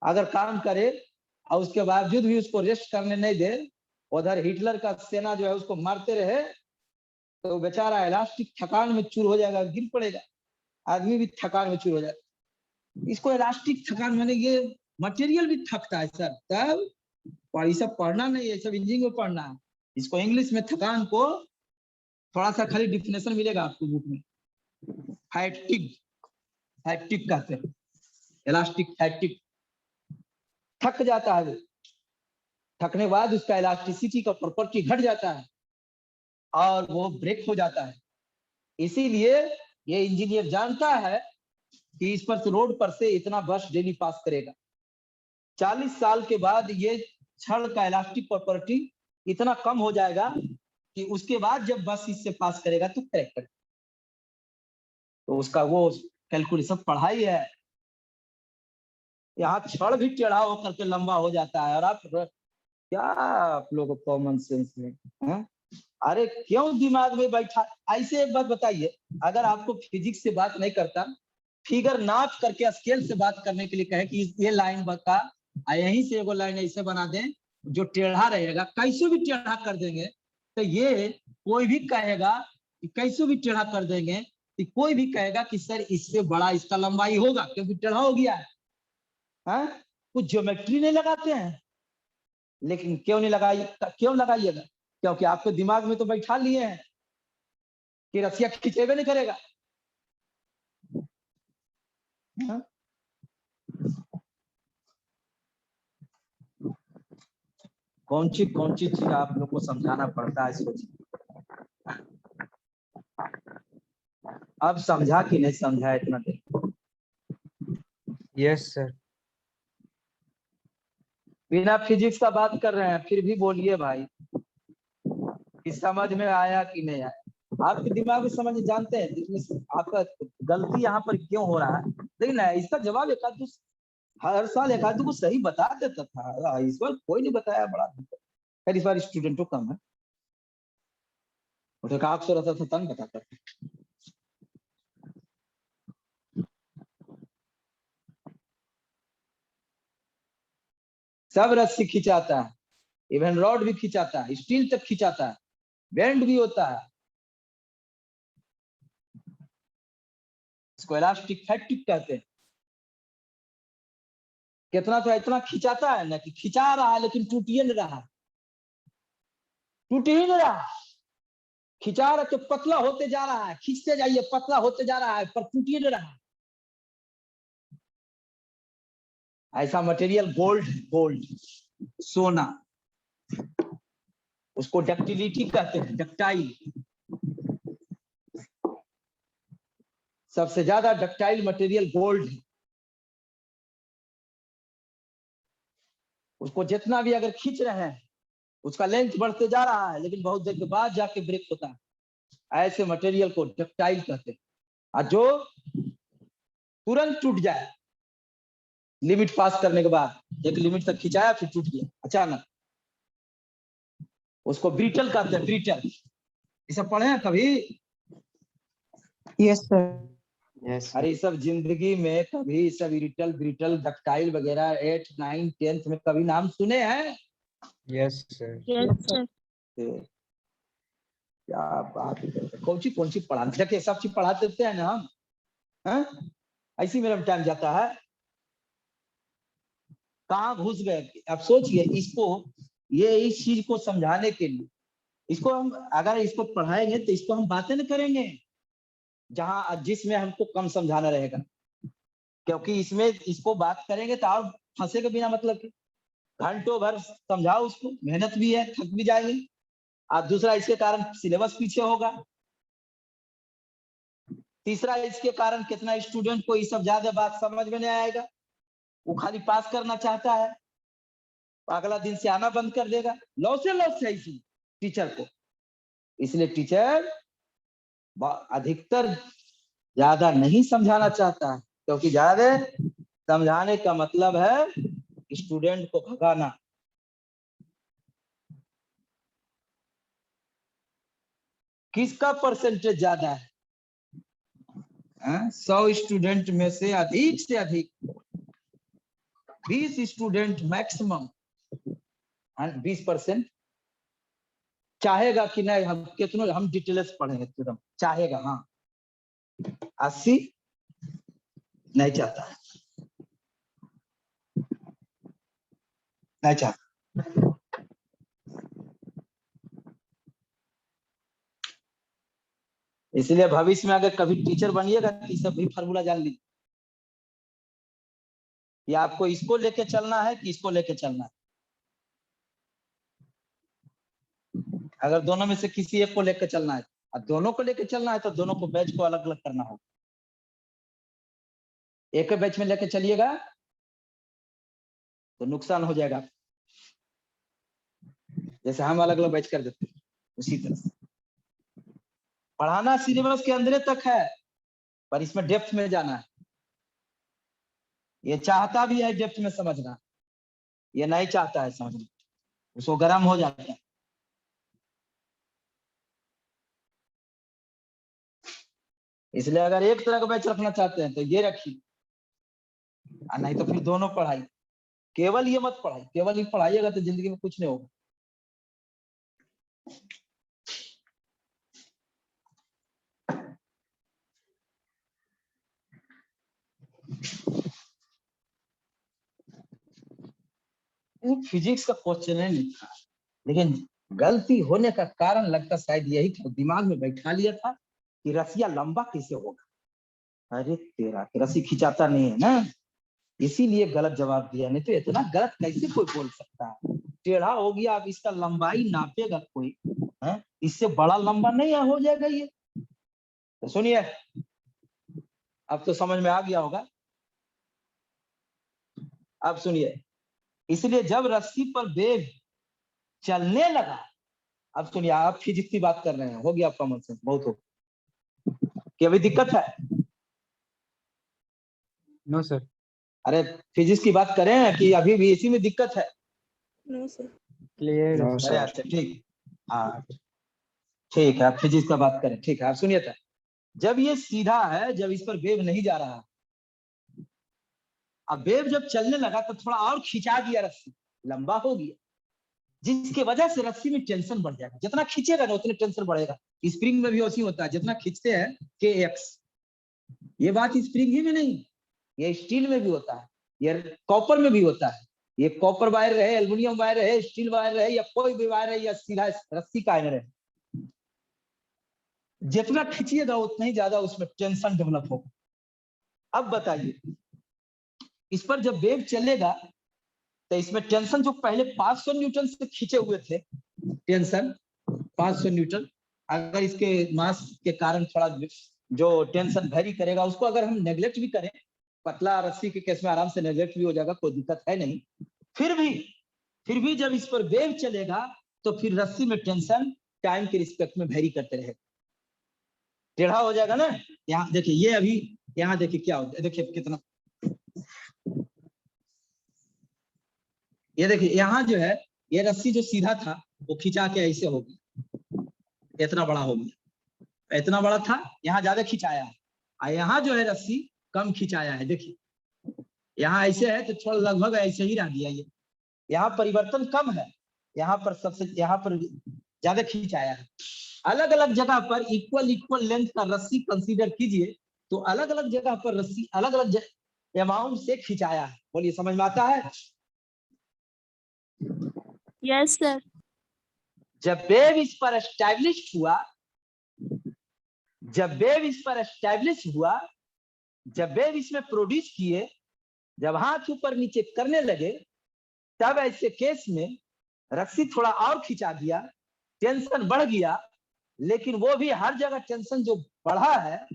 अगर काम करे और उसके बावजूद भी उसको रेस्ट करने नहीं दे, उधर हिटलर का सेना जो है उसको मारते रहे, तो बेचारा इलास्टिक थकान में चूर हो जाएगा, गिर पड़ेगा। आदमी भी थकान में चूर हो जाएगा। इसको इलास्टिक थकान माने ये मटेरियल भी थकता है सर। तब और ये सब पढ़ना नहीं है, सब इंजीनियरिंग में पढ़ना है। इसको इंग्लिश में थकान को थोड़ा सा खाली डिफिनेशन मिलेगा आपको बुक में, फैटिग, फैटिग कहते हैं, इलास्टिक फैटिग। थक जाता है वो, थकने के बाद उसका इलास्टिसिटी का प्रॉपर्टी घट जाता है और वो ब्रेक हो जाता है। इसीलिए ये इंजीनियर जानता है कि इस पर से रोड पर से इतना बस डेली पास करेगा। 40 साल के बाद ये छड़ का इलास्टिक प्रॉपर्टी इतना कम हो जाएगा कि उसके बाद जब बस इससे पास करेगा तो क्रैक करेगा। तो उसका वो कैलकुलेशन पढ़ाई है। यहाँ छड़ भी टेढ़ा होकर के लंबा हो जाता है, और आप क्या, आप लोग कॉमन सेंस में है? अरे क्यों दिमाग में बैठा? ऐसे एक बात बताइए, अगर आपको फिजिक्स से बात नहीं करता, फिगर नाप करके स्केल से बात करने के लिए कहे कि ये लाइन बता, यहीं से एगो लाइन ऐसे बना दें जो टेढ़ा रहेगा, कैसे भी टेढ़ा कर देंगे, तो ये कोई भी कहेगा कि कैसे भी टेढ़ा कर देंगे, तो कोई भी कहेगा कि सर इससे बड़ा इसका लंबाई होगा क्योंकि टेढ़ा हो गया है। कुछ ज्योमेट्री नहीं लगाते हैं, लेकिन क्यों नहीं लगाई, क्यों लगाइएगा? क्योंकि आपके दिमाग में तो बैठा लिए हैं कि रसिया खिंचेबे नहीं करेगा। हाँ? कौन सी चीज आप लोग को समझाना पड़ता है, सोचिए। अब समझा कि नहीं समझा इतना देर? Yes sir. बिना फिजिक्स का बात कर रहे हैं फिर भी बोलिए भाई कि समझ में आया कि नहीं आया? आपके दिमाग में समझ जानते हैं जिसमें आपका गलती यहाँ पर क्यों हो रहा है, लेकिन इसका जवाब एक आध हर साल एक आध को सही बता देता था, इस बार कोई नहीं बताया, बड़ा खैर इस बार स्टूडेंटों कम है, उठे का रहता था तंग बताता था। सब रस्सी खिंचाता है, इवन रॉड भी खिंचाता है, स्टील तक खिंचाता है, बेंड भी होता है। इसको इलास्टिक फैक्टिक कहते हैं। कितना तो इतना खिंचाता है ना कि खिंचा रहा है लेकिन टूट ही नहीं रहा, टूट ही नहीं रहा, खिंचा रहा तो पतला होते जा रहा है, खींचते जाइए पतला होते जा रहा है, पर टूट ही नहीं रहा। ऐसा मटेरियल गोल्ड, गोल्ड सोना, उसको डक्टिलिटी कहते हैं, डक्टाइल। सबसे ज्यादा डक्टाइल मटेरियल गोल्ड है। उसको जितना भी अगर खींच रहे हैं उसका लेंथ बढ़ते जा रहा है, लेकिन बहुत देर के बाद जाके ब्रेक होता है। ऐसे मटेरियल को डक्टाइल कहते हैं। और जो तुरंत टूट जाए लिमिट पास करने के बाद, एक लिमिट तक खिंचाया फिर टूट गया अचानक, उसको ब्रिटल कहते हैं, ब्रिटल। ये सब पढ़े हैं कभी? Yes sir. Yes, sir. अरे ये सब जिंदगी में कभी सब ब्रिटल ब्रिटल डक्टाइल वगैरह 8, 9, 10th में कभी नाम सुने हैं? Yes sir. Yes, sir. क्या बात है, कौन सी पढ़ा देखिए, सब चीज पढ़ा देते हैं ना हम, हैं? ऐसी मेरा टाइम जाता है, कहाँ घुस गए। अब सोचिए इसको, ये इस चीज को समझाने के लिए, इसको हम अगर इसको पढ़ाएंगे तो इसको हम बातें नहीं करेंगे जहां जिसमें हमको कम समझाना रहेगा, क्योंकि इसमें इसको बात करेंगे तो आप फंसे के बिना मतलब के घंटों भर समझाओ उसको, मेहनत भी है, थक भी जाएंगे। और दूसरा इसके कारण सिलेबस पीछे होगा, तीसरा इसके कारण कितना स्टूडेंट को ये सब ज्यादा बात समझ में नहीं आएगा, वो खाली पास करना चाहता है, अगला दिन से आना बंद कर देगा। लॉस है इसी टीचर को। इसलिए टीचर अधिकतर ज्यादा नहीं समझाना चाहता है, क्योंकि ज्यादा समझाने का मतलब है स्टूडेंट को भगाना। किसका परसेंटेज ज्यादा है? 100 स्टूडेंट में से अधिक 20 स्टूडेंट मैक्सिमम 20% चाहेगा कि नहीं हम कितनों हम डिटेल्स पढ़ेंगे, एकदम चाहेगा, हाँ। 80 नहीं चाहता है, नहीं चाहता। इसलिए भविष्य में अगर कभी टीचर बनिएगा तो ये सब भी फार्मूला जान लीजिए, या आपको इसको लेके चलना है कि इसको लेके चलना है। अगर दोनों में से किसी एक को लेकर चलना है, और दोनों को लेकर चलना है, तो दोनों को बैच को अलग अलग करना होगा। एक बैच में लेकर चलिएगा तो नुकसान हो जाएगा, जैसे हम अलग अलग बैच कर देते हैं उसी तरह से। पढ़ाना सिलेबस के अंदर तक है, पर इसमें डेप्थ में जाना है। ये चाहता भी है डेप्थ में समझना, ये नहीं चाहता है समझना, उसको गर्म हो जाता है। इसलिए अगर एक तरह का बैच रखना चाहते हैं तो ये रखिए, नहीं तो फिर दोनों पढ़ाई। केवल ये मत पढ़ाई, केवल ये पढ़ाइएगा तो जिंदगी में कुछ नहीं होगा। फिजिक्स का क्वेश्चन है नहीं था, लेकिन गलती होने का कारण लगता शायद यही था, दिमाग में बैठा लिया था कि रसिया लंबा कैसे होगा। अरे तेरा रस्सी खिंचाता नहीं है ना, इसीलिए गलत जवाब दिया, नहीं तो इतना गलत कैसे कोई बोल सकता है। टेढ़ा हो गया, अब इसका लंबाई नापेगा कोई है? इससे बड़ा लंबा नहीं हो जाएगा ये। तो सुनिए, अब तो समझ में आ गया होगा। अब सुनिए, इसलिए जब रस्सी पर वेव चलने लगा, अब सुनिए, आप फिजिक्स की बात कर रहे हैं, हो गया कॉमन सेंस, बहुत हो कि अभी दिक्कत है? No sir. अरे फिजिक्स की बात करें कि अभी भी इसी में दिक्कत है? No sir. क्लियर। No, अरे sir. अच्छा ठीक, हाँ ठीक है, आप फिजिक्स का बात करें, ठीक है। आप सुनिए था, जब ये सीधा है, जब इस पर वेव नहीं जा रहा, अब वेव जब चलने लगा तो थोड़ा और खिंचा दिया, रस्सी लंबा हो गया, जिसकी वजह से रस्सी में टेंशन बढ़ जाएगा। जितना खींचेगा ना उतने टेंशन बढ़ेगा। स्प्रिंग में भी वैसे होता है, जितना खींचते हैं kx, ये बात स्प्रिंग ही में नहीं, ये स्टील में भी होता है, ये कॉपर में भी होता है। ये कॉपर वायर रहे, एल्युमिनियम वायर रहे, स्टील वायर रहे, या कोई भी वायर रहे, या सीधा रस्सी का आयन रहे, जितना खींचिएगा उतना ही ज्यादा उसमें टेंशन डेवलप होगा। अब बताइए, इस पर जब वेव चलेगा तो इसमें टेंशन जो पहले 500 न्यूटन से खींचे हुए थे, टेंशन 500 न्यूटन, अगर इसके मास के कारण थोड़ा जो टेंशन वेरी करेगा, उसको अगर हम नेग्लेक्ट भी करें, पतला रस्सी के केस में आराम से नेग्लेक्ट भी हो जाएगा, कोई दिक्कत है नहीं। फिर भी जब इस पर वेव चलेगा तो फिर रस्सी में टेंशन टाइम के रिस्पेक्ट में वेरी करते रहेगा, टेढ़ा हो जाएगा ना। यहाँ देखिए, ये अभी यहाँ देखिए क्या होता है, देखिए कितना, ये देखिए यहाँ जो है, ये रस्सी जो सीधा था वो खिंचा के ऐसे हो गया, इतना बड़ा हो गया, इतना बड़ा था, यहाँ ज्यादा खिंचाया है, और यहाँ जो है रस्सी कम खिंचाया है। देखिए यहाँ ऐसे है तो थोड़ा लगभग ऐसे ही रह गया, ये यहाँ परिवर्तन कम है, यहाँ पर ज्यादा खिंचाया है। अलग अलग जगह पर इक्वल लेंथ का रस्सी कंसीडर कीजिए, तो अलग अलग जगह पर रस्सी अलग अलग अमाउंट से खिंचाया है। बोलिए, समझ में आता है? Yes sir. जब वेव इस पर एस्टैब्लिश हुआ, जब वेव इसमें प्रोड्यूस किए, जब हाथ ऊपर नीचे करने लगे, तब ऐसे केस में रस्सी थोड़ा और खिंचा दिया, टेंशन बढ़ गया, लेकिन वो भी हर जगह टेंशन जो बढ़ा है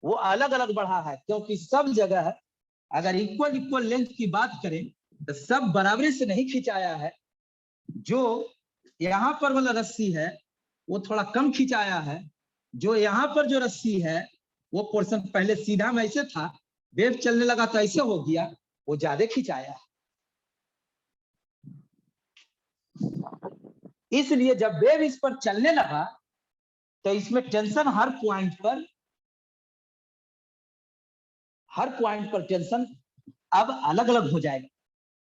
वो अलग अलग बढ़ा है, क्योंकि सब जगह अगर इक्वल इक्वल लेंथ की बात करें तो सब बराबरी से नहीं खिंचाया है। जो यहाँ पर वाला रस्सी है वो थोड़ा कम खिंचाया है, जो यहाँ पर जो रस्सी है वो पोर्शन पहले सीधा में ऐसे था, वेव चलने लगा तो ऐसे हो गया, वो ज्यादा खिंचाया है। इसलिए जब वेव इस पर चलने लगा तो इसमें टेंशन हर पॉइंट पर टेंशन अब अलग अलग हो जाएगा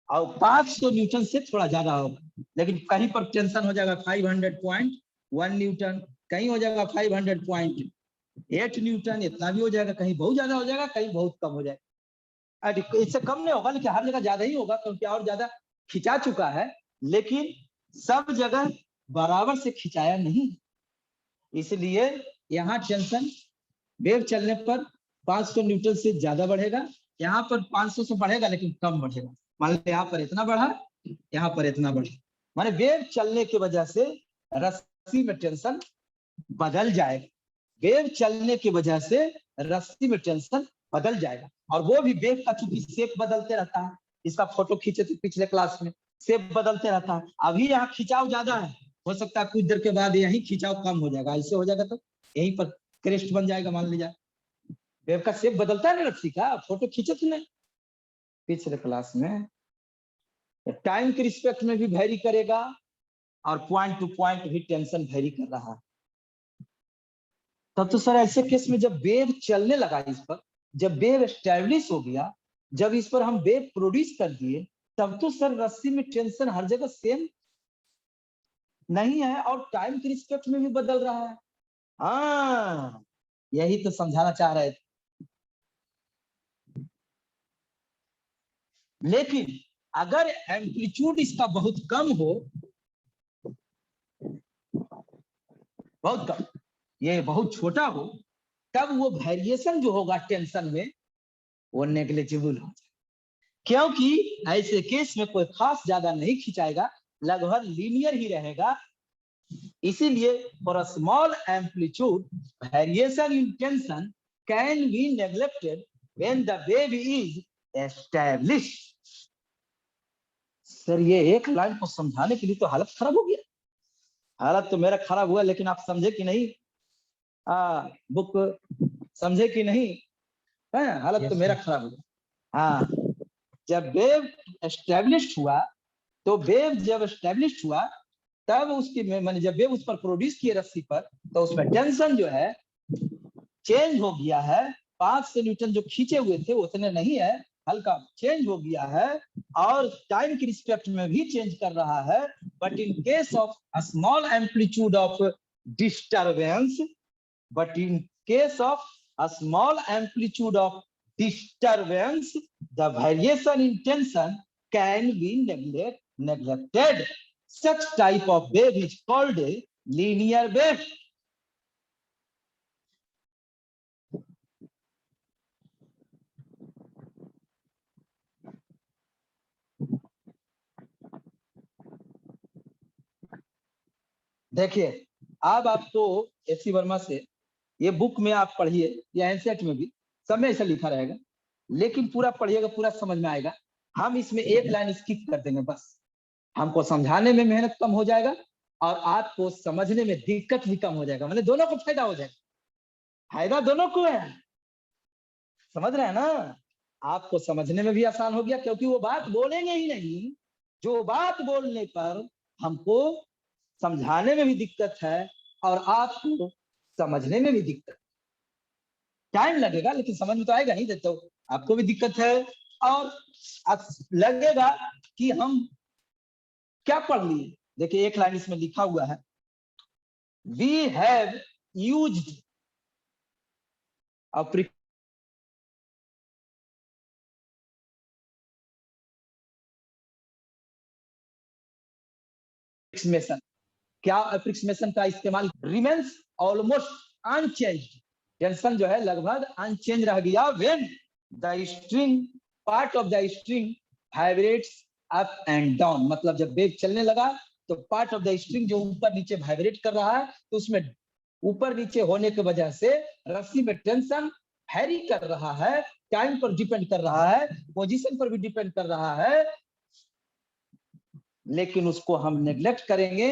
और 500 न्यूटन से थोड़ा ज्यादा होगा, लेकिन कहीं पर टेंशन हो जाएगा 500.1 न्यूटन, कहीं हो जाएगा 500.8 न्यूटन, इतना भी हो जाएगा, कहीं बहुत ज्यादा हो जाएगा, कहीं बहुत कम हो जाएगा। इससे कम नहीं होगा, लेकिन हर जगह ज्यादा ही होगा क्योंकि और ज्यादा खिंचा चुका है, लेकिन सब जगह बराबर से खिंचाया नहीं। इसलिए यहाँ टेंशन वेव चलने पर 500 न्यूटन से ज्यादा बढ़ेगा, यहाँ पर 500 से बढ़ेगा लेकिन कम बढ़ेगा। मान लो यहाँ पर इतना बढ़ा, यहाँ पर इतना बढ़ा, माने वेव चलने की वजह से रस्सी में टेंशन बदल जाएगा। वेव चलने की वजह से रस्सी में टेंशन बदल जाएगा, और वो भी वेव का चूंकि शेप बदलते रहता है, इसका फोटो खींचे थे पिछले क्लास में, शेप बदलते रहता है। अभी यहाँ खिंचाव ज्यादा है, हो सकता है कुछ देर के बाद यही खिंचाव कम हो जाएगा, ऐसे हो जाएगा तो यहीं पर क्रेस्ट बन जाएगा, मान लीजिए। वेव का शेप बदलता है ना रस्सी का, फोटो खींचे थे ना पिछले क्लास में। टाइम के रिस्पेक्ट में भी वेरी करेगा और पॉइंट टू पॉइंट भी टेंशन वेरी कर रहा है। तब तो सर ऐसे केस में जब वेव चलने लगा इस पर, जब वेव एस्टैब्लिश हो गया, जब इस पर हम वेव प्रोड्यूस कर दिए, तब तो सर रस्सी में टेंशन हर जगह सेम नहीं है और टाइम के रिस्पेक्ट में भी बदल रहा है। हाँ, यही तो समझाना चाह रहे थे। लेकिन अगर एम्पलीट्यूड इसका बहुत कम हो, बहुत कम, ये बहुत छोटा हो, तब वो वेरिएशन जो होगा टेंशन में वो नेग्लिजिबल हो जाए, क्योंकि ऐसे केस में कोई खास ज्यादा नहीं खिंचाएगा, लगभग लीनियर ही रहेगा। इसीलिए for a small amplitude variation in tension can be neglected when the wave is established. Sir ये एक लाइन को समझाने के लिए तो हालत खराब हो गया। हालत तो मेरा खराब हुआ, लेकिन आप समझे कि नहीं? बुक समझे कि नहीं? है हालत तो मेरा खराब हुआ। हाँ, जब वेव एस्टैब्लिश्ड हुआ, तो वेव जब एस्टैब्लिश्ड हुआ तब उसकी मैंने जब वेव उस पर प्रोड्यूस किए रस्सी पर, तो उसमें टेंशन जो है चेंज हो गया है। 500 न्यूटन जो खींचे हुए थे उतने नहीं है, हल्का चेंज हो गया है और टाइम की रिस्पेक्ट में भी चेंज कर रहा है। But in case of a small amplitude of disturbance, but in case of a small amplitude of disturbance, the variation in tension can be neglected. Such type of wave is called a linear wave. देखिए, अब आपको AC Verma से ये book में आप पढ़िए या NCERT में भी सब में ऐसा लिखा रहेगा, लेकिन पूरा पढ़िएगा पूरा समझ में आएगा। हम इसमें एक लाइन स्किप कर देंगे, बस हमको समझाने में मेहनत कम हो जाएगा और आपको समझने में दिक्कत भी कम हो जाएगा, मतलब दोनों को फायदा हो जाएगा। फायदा दोनों को है, समझ रहे हैं ना? आपको समझने में भी आसान हो गया, क्योंकि वो बात बोलेंगे ही नहीं जो बात बोलने पर हमको समझाने में भी दिक्कत है और आपको समझने में भी दिक्कत। टाइम लगेगा लेकिन समझ में तो आएगा ही, तो आपको भी दिक्कत है और लगेगा कि हम क्या पढ़ लिए। देखिए एक लाइन इसमें लिखा हुआ है, वी हैव यूज्ड अप्रोक्सीमेशन। क्या अप्रोक्सीमेशन का इस्तेमाल? रिमेन्स ऑलमोस्ट अनचेंज्ड, टेंशन जो है लगभग अनचेंज रह गया। When the string part of the string vibrates up and down, मतलब जब वेव चलने लगा तो पार्ट ऑफ द स्ट्रिंग जो ऊपर नीचे वाइब्रेट कर रहा है, तो उसमें ऊपर नीचे होने की वजह से रस्सी में टेंशन हैरी कर रहा है, टाइम पर डिपेंड कर रहा है, पोजीशन पर भी डिपेंड कर रहा है, लेकिन उसको हम नेग्लेक्ट करेंगे।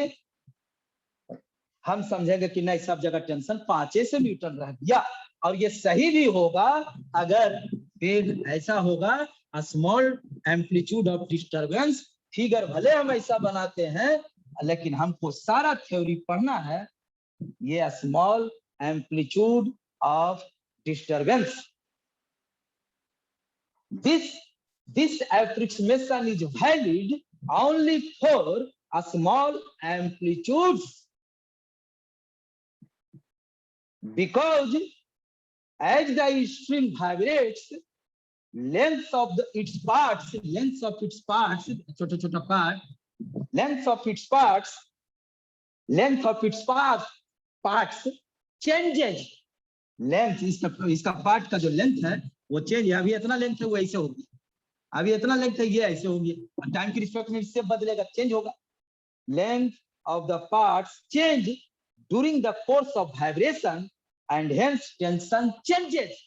हम समझेंगे कि नहीं, सब जगह टेंशन 5 से न्यूटन रह गया, और ये सही भी होगा अगर फिर ऐसा होगा small amplitude of disturbance. Figure भले हम ऐसा बनाते हैं, लेकिन हमको सारा थ्योरी पढ़ना है, ये small amplitude of disturbance. This approximation is valid only for a small amplitudes, because as the string vibrates, length of its parts, parts changes. Length इसका पार्ट का जो लेंथ है वो चेंज है। अभी इतना लेंथ है वो ऐसे होगी, अभी इतना लेंथ है ये ऐसे होगी, और टाइम के रिस्पेक्ट में इससे बदलेगा, चेंज होगा। Length of the parts change during the course of vibration and hence tension changes.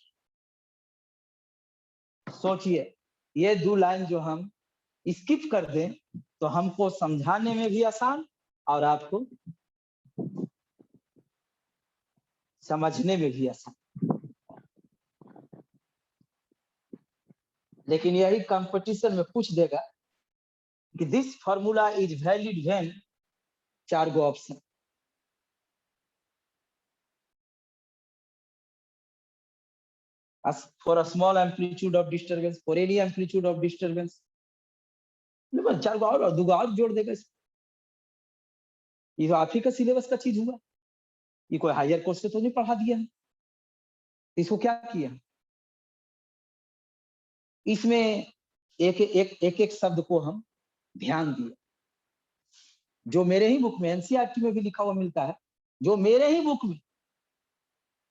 सोचिए, ये 2 लाइन जो हम स्किप कर दें तो हमको समझाने में भी आसान और आपको समझने में भी आसान। लेकिन यही कंपटीशन में पूछ देगा कि this formula is valid when, 4 go option. As for a small amplitude of disturbance, for any amplitude of disturbance, 4 गो और 2 गो और जोड़ देगा। ये आप ही का सिलेबस का चीज हुआ, ये कोई हायर कोर्स से तो नहीं पढ़ा दिया है। इसको क्या किया, इसमें एक शब्द को हम ध्यान दिए, जो मेरे ही बुक में एनसीईआरटी में भी लिखा हुआ मिलता है, जो मेरे ही बुक में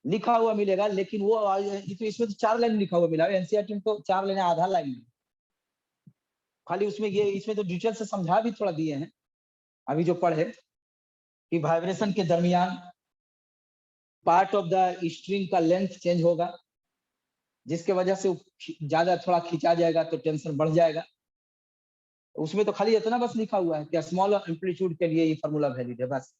लिखा हुआ मिलेगा, लेकिन वो तो इसमें तो 4 लाइन लिखा हुआ मिला है, एनसीईआरटी में तो 4 लाइन आधा लाइन खाली। उसमें ये इसमें तो डिटेल से समझा भी थोड़ा दिए हैं अभी जो पढ़े, कि वाइब्रेशन के दरमियान पार्ट ऑफ द स्ट्रिंग का लेंथ चेंज होगा, जिसके वजह से ज्यादा थोड़ा खिंचा जाएगा तो टेंशन बढ़ जाएगा। उसमें तो खाली इतना बस लिखा हुआ है कि स्मॉल एम्पलीट्यूड के लिए ये फार्मूला वैलिड है, बस।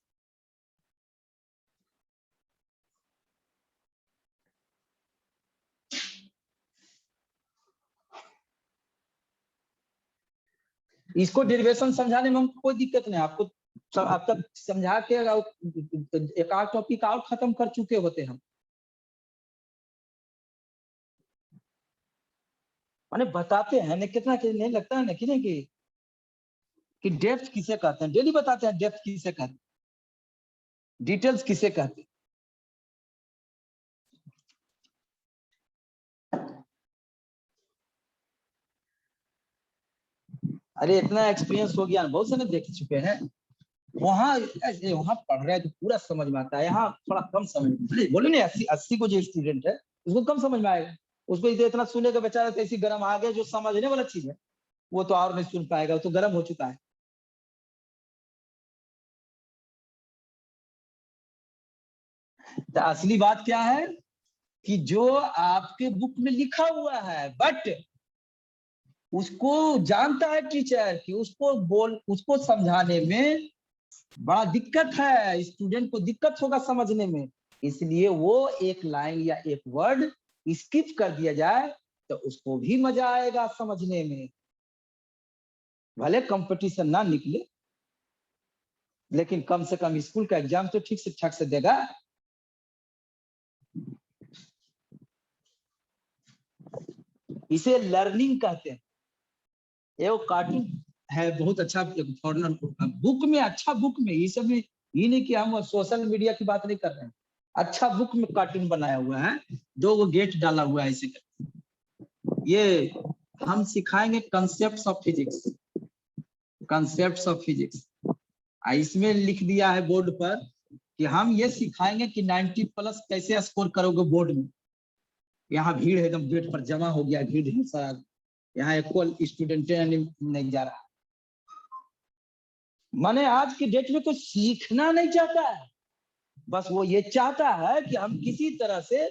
इसको डेरिवेशन समझाने में हमको कोई दिक्कत नहीं, आपको अब तक समझा के एक आध टॉपिक और खत्म कर चुके होते हम। माने बताते हैं ना, कितना नहीं लगता है ना कि नहीं कि डेप्थ किसे कहते हैं, डेली बताते हैं डेप्थ किसे कहते हैं, डिटेल्स किसे कहते हैं। अरे इतना एक्सपीरियंस हो गया, बहुत से देख चुके हैं। वहां पढ़ रहे हैं तो पूरा समझ में आता है, यहाँ थोड़ा कम समझ में। बोले नहीं 80 को जो स्टूडेंट है उसको कम समझ में आएगा, उसको इतना सुने का बेचारा तो ऐसी गर्म आ गया, जो समझने वाला चीज है वो तो और नहीं सुन पाएगा, वो तो गर्म हो चुका है। तो असली बात क्या है कि जो आपके बुक में लिखा हुआ है, बट उसको जानता है टीचर कि उसको समझाने में बड़ा दिक्कत है, स्टूडेंट को दिक्कत होगा समझने में, इसलिए वो एक लाइन या एक वर्ड स्किप कर दिया जाए तो उसको भी मजा आएगा समझने में। भले कंपटीशन ना निकले, लेकिन कम से कम स्कूल का एग्जाम तो ठीक से ठाक से देगा। इसे लर्निंग कहते हैं। ये वो कार्टून है बहुत अच्छा, फॉरनर बुक में, अच्छा बुक में, ये सब में ये नहीं कि हम सोशल मीडिया की बात नहीं कर रहे हैं, अच्छा बुक में कार्टून बनाया हुआ है, 2 गेट डाला हुआ है इसे। ये हम सिखाएंगे concepts of physics, concepts of physics. इसमें लिख दिया है बोर्ड पर कि हम ये सिखाएंगे कि 90+ कैसे स्कोर करोगे बोर्ड में। यहाँ भीड़ है, एकदम गेट पर जमा हो गया, भीड़ है सारा, यहाँ एक स्टूडेंट नहीं जा रहा। माने आज की डेट में कोई सीखना नहीं चाहता है, बस वो ये चाहता है कि हम किसी तरह से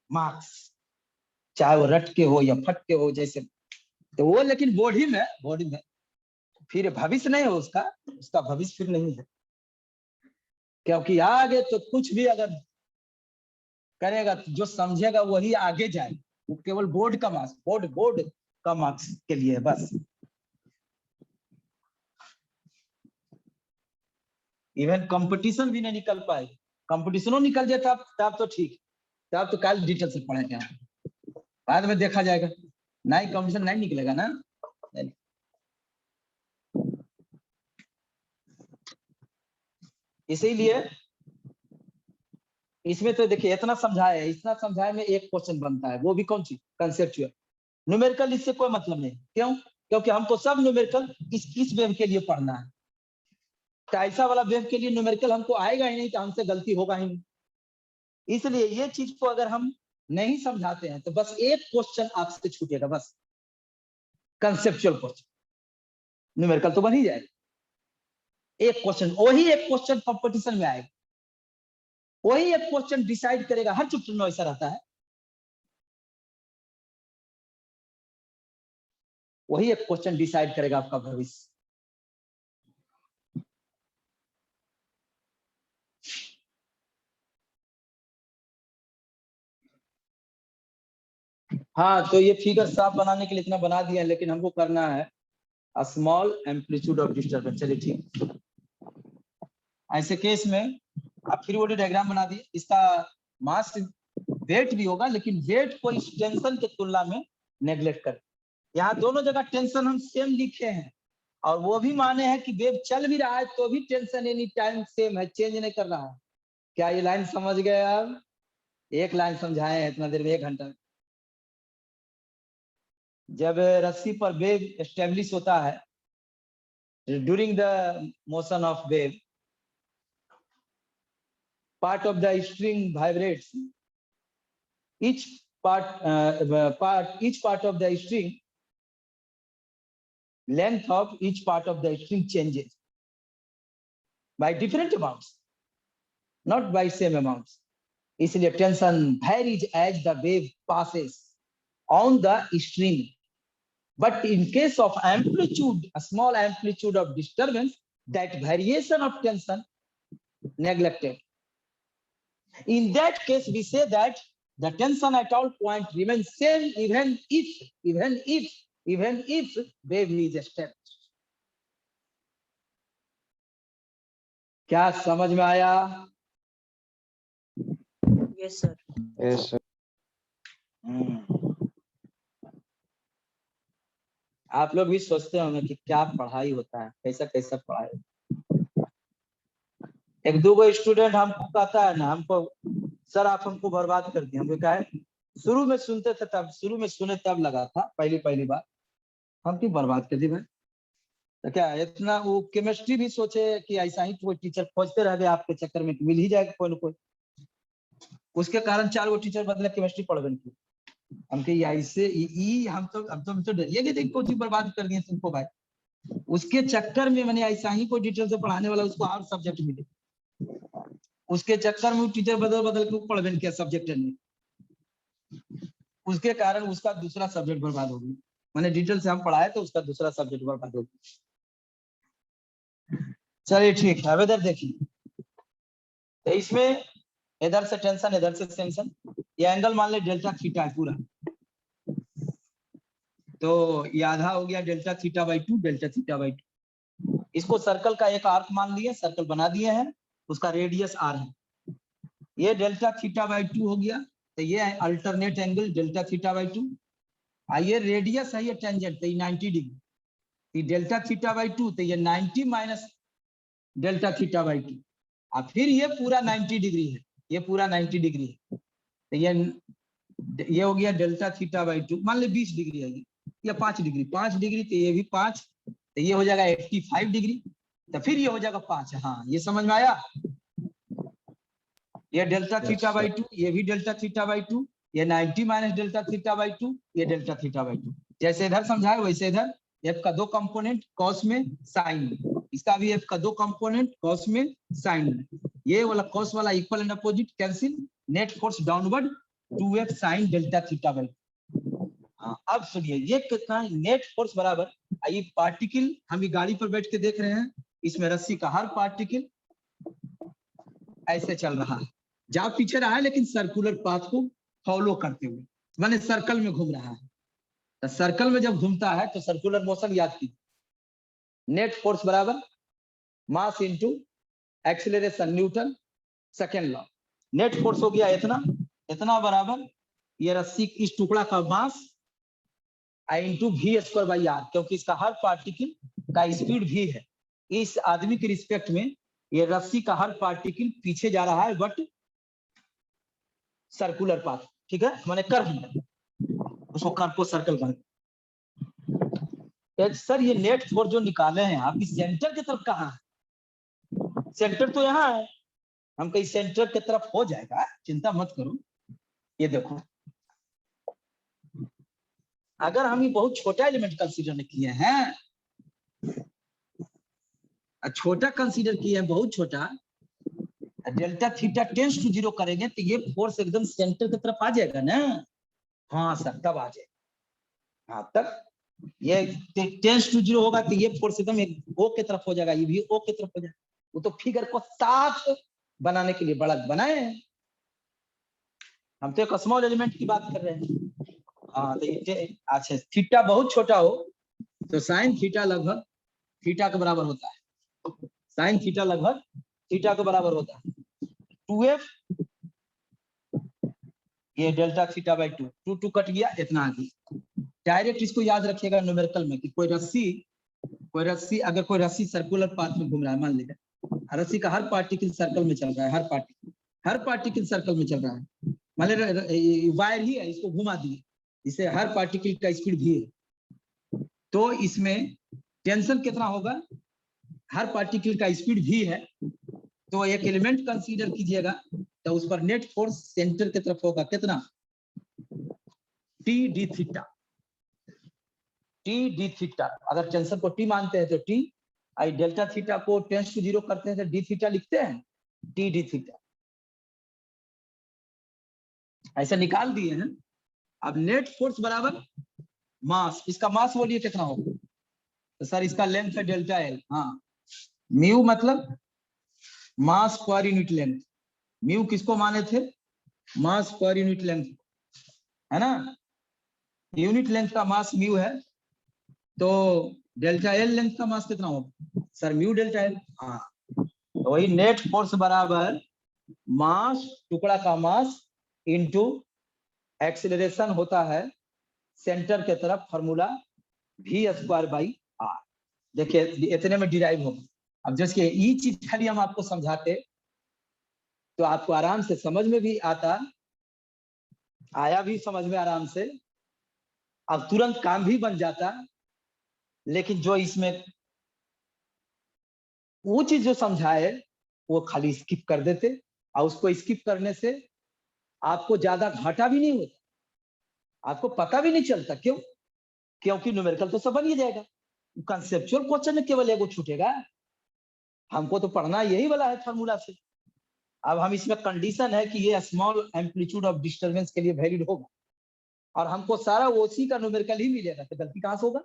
मार्क्स, चाहे वो रट के हो या फट के हो, जैसे तो वो, लेकिन बॉडी में फिर भविष्य नहीं हो उसका, उसका भविष्य फिर नहीं है, क्योंकि आगे तो कुछ भी अगर करेगा जो समझेगा वही आगे जाए, वो केवल बोर्ड का मार्क्स, बोर्ड का मार्क्स के लिए बस। इवन कंपटीशन भी नहीं निकल पाए, कंपटीशनों निकल जाए तब तो ठीक, तब तो कल डिटेल से पढ़ेंगे, बाद में देखा जाएगा, नहीं कंपटीशन नहीं निकलेगा ना। इसीलिए इसमें तो देखिए इतना समझाए में एक क्वेश्चन बनता है, वो भी कौन सी, कंसेप्चुअल। न्यूमेरिकल इससे कोई मतलब नहीं, क्यों? क्योंकि हमको सब न्यूमेरिकल किस वेव के लिए पढ़ना है, तो ऐसा वाला वेव के लिए न्यूमेरिकल हमको आएगा ही नहीं, तो हमसे गलती होगा ही नहीं। इसलिए ये चीज को अगर हम नहीं समझाते हैं तो बस एक क्वेश्चन आपसे छूटेगा, बस कंसेप्चुअल क्वेश्चन, न्यूमेरिकल तो बन ही जाएगा, एक क्वेश्चन, वही एक क्वेश्चन कंपटीशन में आएगा, वही एक क्वेश्चन डिसाइड करेगा, हर चैप्टर में ऐसा रहता है, वही एक क्वेश्चन डिसाइड करेगा आपका भविष्य। हाँ, तो ये फिगर साफ बनाने के लिए इतना बना दिया है, लेकिन हमको करना है स्मॉल एम्पलीट्यूड ऑफ डिस्टर्बेंस। चलिए ठीक, ऐसे केस में आप फ्री बॉडी डायग्राम बना दिए, इसका मास वेट भी होगा, लेकिन वेट को इस टेंशन के तुलना में नेग्लेक्ट कर, यहाँ दोनों जगह टेंशन हम सेम लिखे हैं, और वो भी माने हैं कि वेव चल भी रहा है तो भी टेंशन एनी टाइम सेम है, चेंज नहीं कर रहा है। क्या ये लाइन समझ गए आप? एक लाइन समझाए हैं इतना देर में, 1 घंटा में। जब रस्सी पर वेव एस्टेब्लिश होता है, during the motion of wave, part of the string vibrates, each part of the string, length of each part of the string changes by different amounts, not by same amounts. इसलिए tension varies as the wave passes on the string, but in case of amplitude, a small amplitude of disturbance, that variation of tension neglected. In that case, we say that the tension at all point remains same even if wave is established. क्या समझ में आया? Yes, sir. Yes, sir. आप लोग भी सोचते होंगे कि क्या पढ़ाई होता है, कैसा कैसा पढ़ाई। एक दो स्टूडेंट हमको कहता है ना, हमको सर आप हमको बर्बाद कर दिए। हमको क्या है, शुरू में सुनते थे तब, शुरू में सुने तब लगा था पहली बार, हम क्यों बर्बाद कर दी भाई। तो क्या इतना वो केमिस्ट्री भी सोचे कि ऐसा ही कोई टीचर खोजते रह गए आपके चक्कर में, मिल ही जाएगा कोई ना कोई, उसके कारण 4 गो टीचर बदले केमिस्ट्री पढ़ गए। हम कही ऐसे हम तो डरिए कि कोचिंग बर्बाद कर दिए तुमको भाई, उसके चक्कर में मैंने ऐसा ही कोई डिटेल से पढ़ाने वाला उसको और सब्जेक्ट मिले, उसके चक्कर में टीचर बदल के पढ़ गए क्या सब्जेक्ट में, उसके कारण उसका दूसरा सब्जेक्ट बर्बाद हो गया। मैंने डिटेल से हम पढ़ाए तो उसका दूसरा सब्जेक्ट बर्बाद हो गया। चलिए ठीक है, अब इधर देखिए, तो इसमें इधर से टेंशन, इधर से टेंशन, ये एंगल मान ले डेल्टा थीटा है पूरा, तो ये आधा हो गया delta theta by 2, delta theta by 2। इसको सर्कल का एक आर्क मान लिए, सर्कल बना दिए हैं, उसका रेडियस आर है, ये डेल्टा थीटा बाई 2 हो गया, तो ये है alternate angle delta theta by 2। ये रेडियस है, ये टेंजेंट, तो ये 90 डिग्री, ये डेल्टा थीटा बाई 2, तो ये 90 माइनस डेल्टा थीटा बाई 2, और फिर ये पूरा 90 डिग्री है, ये पूरा 90 डिग्री है, तो ये हो गया डेल्टा थीटा बाई 2। मान ली 20 डिग्री है ये 5 डिग्री, तो ये भी 5, तो ये हो जाएगा 85 डिग्री, तो फिर ये हो जाएगा 5। हाँ, ये समझ में आया? ये डेल्टा थीटा बाई 2, ये भी डेल्टा थीटा बाई 2, ये 90 माइनस डेल्टा थीटा बाई 2, ये डेल्टा थीटा बाई 2। जैसे इधर समझाए वैसे इधर एफ का 2 कंपोनेंट कॉस में साइन में, इसका भी एफ का 2 कंपोनेंट कॉस में साइन में, ये वाला कॉस वाला equal and opposite cancel, net force downward 2f sin delta theta by. हाँ अब सुनिए ये कितना नेट फोर्स बराबर, ये पार्टिकल हम ये गाड़ी पर बैठ के देख रहे हैं, इसमें रस्सी का हर पार्टिकल ऐसे चल रहा है, जा पीछे रहा है लेकिन सर्कुलर पाथ को फॉलो करते हुए, माने सर्कल में घूम रहा है। तो सर्कल में जब घूमता है तो सर्कुलर मोशन याद कीजिए, नेट फोर्स बराबर mass into acceleration Newton second law. Net force हो गया इतना, इतना बराबर ये रस्सी इस टुकड़ा का mass into v square by r, क्योंकि इसका हर पार्टिकल का स्पीड भी है। इस आदमी के रिस्पेक्ट में ये रस्सी का हर पार्टिकल पीछे जा रहा है बट सर्कुलर पाथ, ठीक है, माने कर्व में, उसको कर्व को सर्कल कर। सर ये नेट फोर्स जो निकाले हैं आप, इस सेंटर की तरफ कहाँ है? सेंटर तो यहाँ है, हम कहीं सेंटर की तरफ हो जाएगा, चिंता मत करो। ये देखो अगर हम ये बहुत छोटा एलिमेंट कंसीडर किए हैं, छोटा कंसीडर किए हैं, बहुत छोटा, डेल्टा थीटा टेंस टू 0 करेंगे तो ये फोर्स एकदम सेंटर की तरफ आ जाएगा ना। हाँ सर तब आ जाएगा, हाँ तब ये टेंस टू 0 होगा तो ये फोर्स एकदम ओ की तरफ हो जाएगा, ये भी ओ की तरफ हो जाएगा। वो तो फिगर को साफ बनाने के लिए बड़ा बनाए हैं, हम तो एक स्मॉल एलिमेंट की बात कर रहे हैं। हाँ तो ये अच्छा थीटा बहुत छोटा हो तो साइन थीटा लगभग थीटा के बराबर होता है, साइन थीटा लगभग थीटा के बराबर होता है 2f, ये डेल्टा थीटा बाई 2, 2 कट गया, इतना आ गया। डायरेक्ट इसको याद रखिएगा न्यूमेरिकल में कि कोई रस्सी अगर कोई रस्सी सर्कुलर पाथ में घूम रहा है, मान लीजिए रस्सी का हर पार्टिकल सर्कल में चल रहा है, हर पार्टिकल सर्कल में चल रहा है, मान लीजिए वायर ही है, इसको घुमा दिए, इसे हर पार्टिकल का स्पीड भी है, तो इसमें टेंशन कितना होगा, हर पार्टिकल का स्पीड भी है, तो एक एलिमेंट कंसीडर कीजिएगा तो उस पर नेट फोर्स सेंटर की तरफ होगा कितना, टी डी थीटा। अगर टेंशन को टी मानते हैं तो टी, आई डेल्टा थीटा को टेंस टू 0 करते हैं तो डी थीटा लिखते हैं, टी डी थीटा ऐसा निकाल दिए हैं। अब नेट फोर्स बराबर मास, इसका मास बोलिए कितना होगा, तो सर इसका लेंथ है डेल्टा एल, हाँ म्यू मतलब मास पर यूनिट लेंथ, म्यू किसको माने थे, मास पर यूनिट लेंथ है ना, यूनिट लेंथ का मास म्यू है, तो डेल्टा एल लेंथ का मास कितना होगा सर, म्यू डेल्टा एल। हाँ तो वही नेट फोर्स बराबर मास टुकड़ा का मास इनटू एक्सीलरेशन होता है सेंटर के तरफ, formula v square by r. देखिए इतने में डिराइव होगा। अब जैसे ये चीज खाली हम आपको समझाते तो आपको आराम से समझ में भी आता, आया भी समझ में आराम से, अब तुरंत काम भी बन जाता, लेकिन जो इसमें वो चीज जो समझाए वो खाली स्किप कर देते, और उसको स्किप करने से आपको ज्यादा घाटा भी नहीं होता, आपको पता भी नहीं चलता। क्यों? क्योंकि न्यूमेरिकल तो सब बन ही जाएगा, कंसेप्चुअल क्वेश्चन में केवल एगो छूटेगा, हमको तो पढ़ना यही वाला है फॉर्मूला से। अब हम इसमें कंडीशन है कि ये स्मॉल एम्पलीट्यूड ऑफ डिस्टरबेंस के लिए वैलिड होगा, और हमको सारा ओसी का न्यूमेरिकल ही मिलेगा, तो गलती कहां से होगा,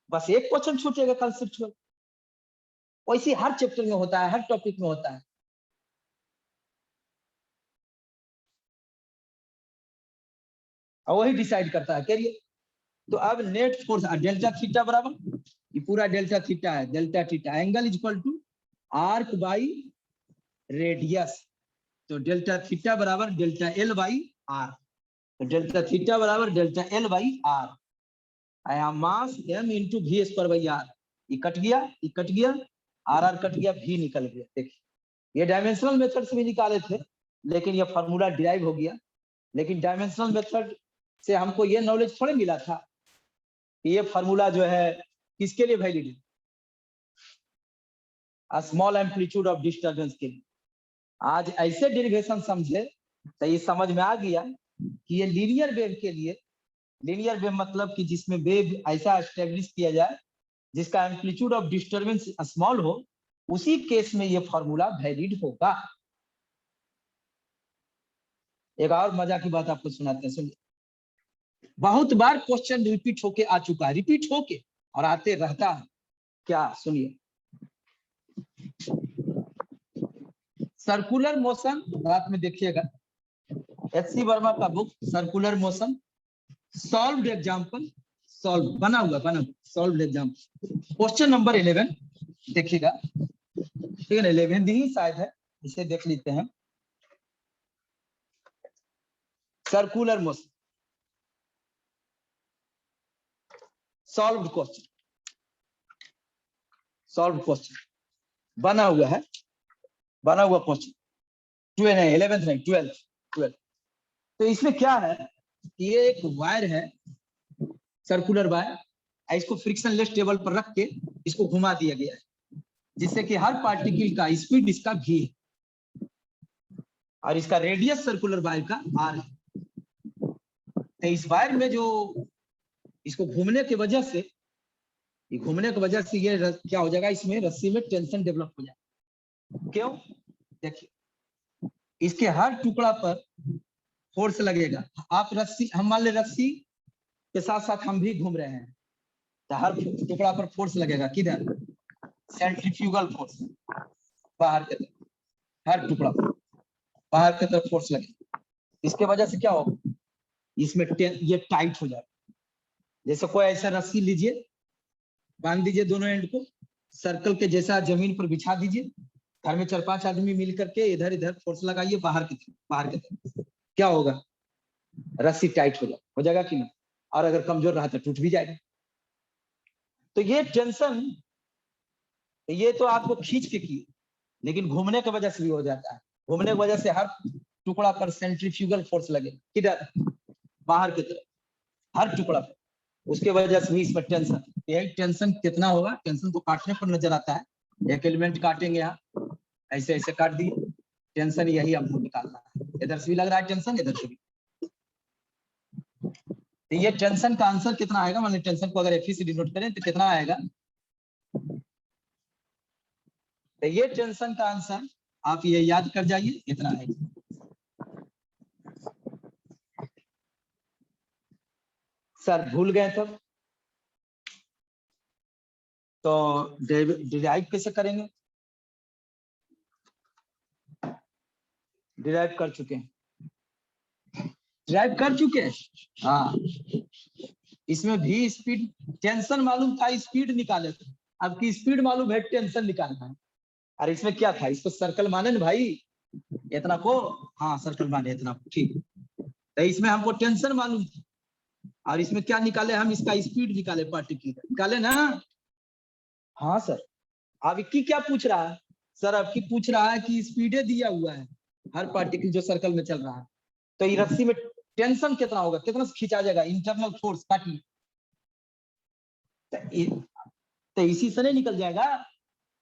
बस एक क्वेश्चन छूटेगा कंसेप्चुअल। वैसे हर चैप्टर में होता है, हर टॉपिक में होता है। और वही डिसाइड करता है करिए। तो अब नेट फोर्स डेल्टा थीटा बराबर, ये पूरा डेल्टा थीटा है, delta theta angle is equal to arc by radius, तो डेल्टा थीटा बराबर डेल्टा एल बाई आर, तो डेल्टा थीटा बराबर डेल्टा एल बाई आर, आया mass m into v square by r, ये कट गया, r r cut गया, v निकल गया। देखिए ये डायमेंशनल मेथड से भी निकाले थे, लेकिन ये फॉर्मूला डिराइव हो गया। लेकिन डायमेंशनल मेथड से हमको ये नॉलेज थोड़े मिला था कि ये फॉर्मूला जो है किसके लिए वैलिड है, स्मॉल एम्पलीट्यूड ऑफ डिस्टरबेंस के लिए। आज ऐसे डेरिवेशन समझे तो ये समझ में आ गया कि ये लीनियर वेव के लिए लीनियर वेव मतलब कि जिसमें वेव ऐसा एस्टेब्लिश किया जाए जिसका एम्पलीट्यूड ऑफ डिस्टरबेंस स्मॉल हो, उसी केस में ये फॉर्मूला वैलिड होगा। एक और मजा की बात आपको सुनाते हैं, सुनिए। बहुत बार क्वेश्चन रिपीट होके आ चुका है, रिपीट होके और आते रहता है। क्या? सुनिए। सर्कुलर मोशन, रात में देखिएगा एच.सी. वर्मा का book circular motion, solved example, solve बना हुआ सॉल्व्ड एग्जांपल। क्वेश्चन नंबर 11 देखिएगा, ठीक है ना, 11 ही शायद है, इसे देख लेते हैं। Circular motion, solved question, solve question बना हुआ है, बना हुआ क्वेश्चन 11th नहीं 12th। तो इसमें क्या है, ये एक वायर है, सर्कुलर वायर, इसको फ्रिक्शनलेस टेबल पर रख के इसको घुमा दिया गया है, जिससे कि हर पार्टिकल का स्पीड इसका v है और इसका रेडियस सर्कुलर वायर का r है। तो इस वायर में जो इसको घूमने की वजह से, ये क्या हो जाएगा, इसमें रस्सी में टेंशन डेवलप हो जाएगा। क्यों? देखिए, इसके हर टुकड़ा पर फोर्स लगेगा। आप रस्सी, हम मान ले रस्सी के साथ साथ हम भी घूम रहे हैं, तो हर टुकड़ा पर फोर्स लगेगा। किधर? सेंट्रीफ्यूगल फोर्स, बाहर की तरफ, हर टुकड़ा पर बाहर की तरफ फोर्स लगेगा। इसके वजह से क्या होगा, इसमें ये टाइट हो जाएगा। जैसे कोई ऐसा रस्सी लीजिए, बांध दीजिए दोनों एंड को, सर्कल के जैसा जमीन पर बिछा दीजिए, घर में 4-5 आदमी मिल करके इधर इधर फोर्स लगाइए बाहर की तरफ, क्या होगा, रस्सी टाइट हो जाएगा कि नहीं? और अगर कमजोर रहा तो टूट भी जाएगा। तो ये टेंशन, ये तो आपको खींच के की, लेकिन घूमने की वजह से भी हो जाता है। घूमने की वजह से हर टुकड़ा पर सेंट्रीफ्यूगल फोर्स लगे, किधर? बाहर की तरफ, हर टुकड़ा पर। उसके वजह से भी इसमें टेंशन, यही टेंशन कितना होगा, टेंशन तो काटने पर नजर आता है। एक एलिमेंट काटेंगे, यहाँ ऐसे ऐसे काट दिए, टेंशन यही हमको निकालना है। इधर से भी लग रहा है टेंशन, इधर से भी। तो ये टेंशन का आंसर कितना आएगा, मान लीजिए टेंशन को अगर एफ से डिनोट करें तो कितना आएगा? तो ये टेंशन का आंसर आप ये याद कर जाइए, इतना आएगा। सर भूल गए तब तो डिराइव कैसे करेंगे? डिराइव कर चुके हैं, डिराइव कर चुके हैं। हाँ, इसमें भी स्पीड, टेंशन मालूम था, स्पीड निकाले थे। अब की स्पीड मालूम है, टेंशन निकालना है। अरे इसमें क्या था, इसको सर्कल माने ना भाई, इतना को, हाँ सर्कल माने इतना को, ठीक। तो इसमें हमको टेंशन मालूम था, और इसमें क्या निकाले हम, इसका स्पीड निकाले, पार्टिकल निकाले ना। हाँ सर, अब की क्या पूछ रहा है सर, अब की पूछ रहा है कि स्पीडे दिया हुआ है हर पार्टिकल जो सर्कल में चल रहा है, तो ये रस्सी में टेंशन कितना होगा, कितना से खींचा जाएगा, इंटरनल फोर्स काटिए, तो इसी से नहीं निकल जाएगा।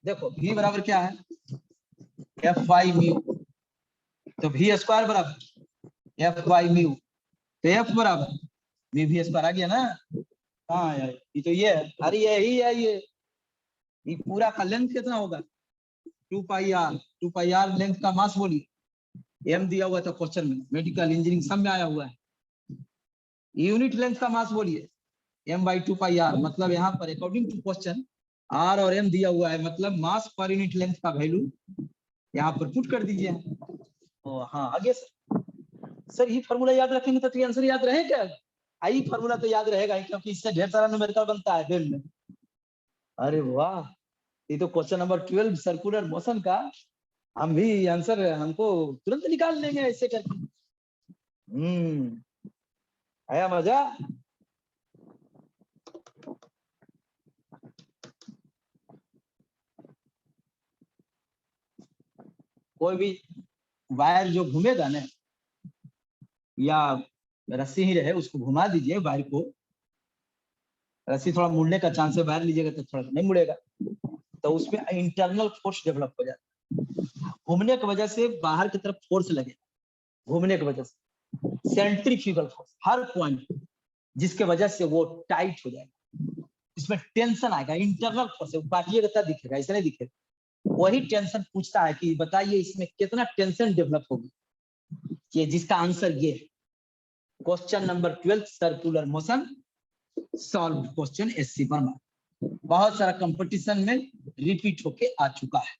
देखो v बराबर क्या है, एफ वाई म्यू, तो v स्क्वायर बराबर एफ वाई म्यू, तो एफ बराबर वी वी स्क्वायर आ गया ना। हाँ यार, ये तो ये है, अरे यही है, ये पूरा का लेंथ कितना होगा, 2 पाई आर लेंथ का मास बोलिए, एम दिया हुआ था क्वेश्चन में, मेडिकल इंजीनियरिंग सब में आया हुआ है। यूनिट लेंथ का मास बोलिए, m/2 पाई आर, मतलब यहाँ पर अकॉर्डिंग टू क्वेश्चन r और m दिया हुआ है, मतलब मास पर यूनिट लेंथ का वैल्यू यहाँ पर पुट कर दीजिए। ओ हाँ, आगे सर ये फार्मूला याद रखेंगे तो आंसर याद रहेगा। आई फार्मूला तो याद रहेगा, क्योंकि इससे ढेर सारा न्यूमेरिकल बनता है वेव में। अरे वाह, ये तो क्वेश्चन नंबर 12 सर्कुलर मोशन का हम भी आंसर हमको तुरंत निकाल लेंगे ऐसे करके। आया मजा? कोई भी वायर जो घूमेगा ना, या रस्सी ही रहे, उसको घुमा दीजिए वायर को, रस्सी थोड़ा मुड़ने का चांस है, वायर लीजिएगा तो थोड़ा नहीं मुड़ेगा, तो उसमें इंटरनल फोर्स डेवलप हो जाता है। घूमने की वजह से बाहर की तरफ फोर्स लगे, घूमने की वजह से सेंट्रीफ्यूगल फोर्स हर पॉइंट, जिसके वजह से वो टाइट हो जाएगा, इसमें टेंशन आएगा, इंटरनल फोर्स काटिएगा तब दिखेगा, ऐसे नहीं दिखेगा। वही टेंशन पूछता है कि बताइए इसमें कितना टेंशन डेवलप होगी, ये जिसका आंसर ये है। Question number 12 circular motion solve question SC Verma, बहुत सारा कंपटीशन में रिपीट होके आ चुका है।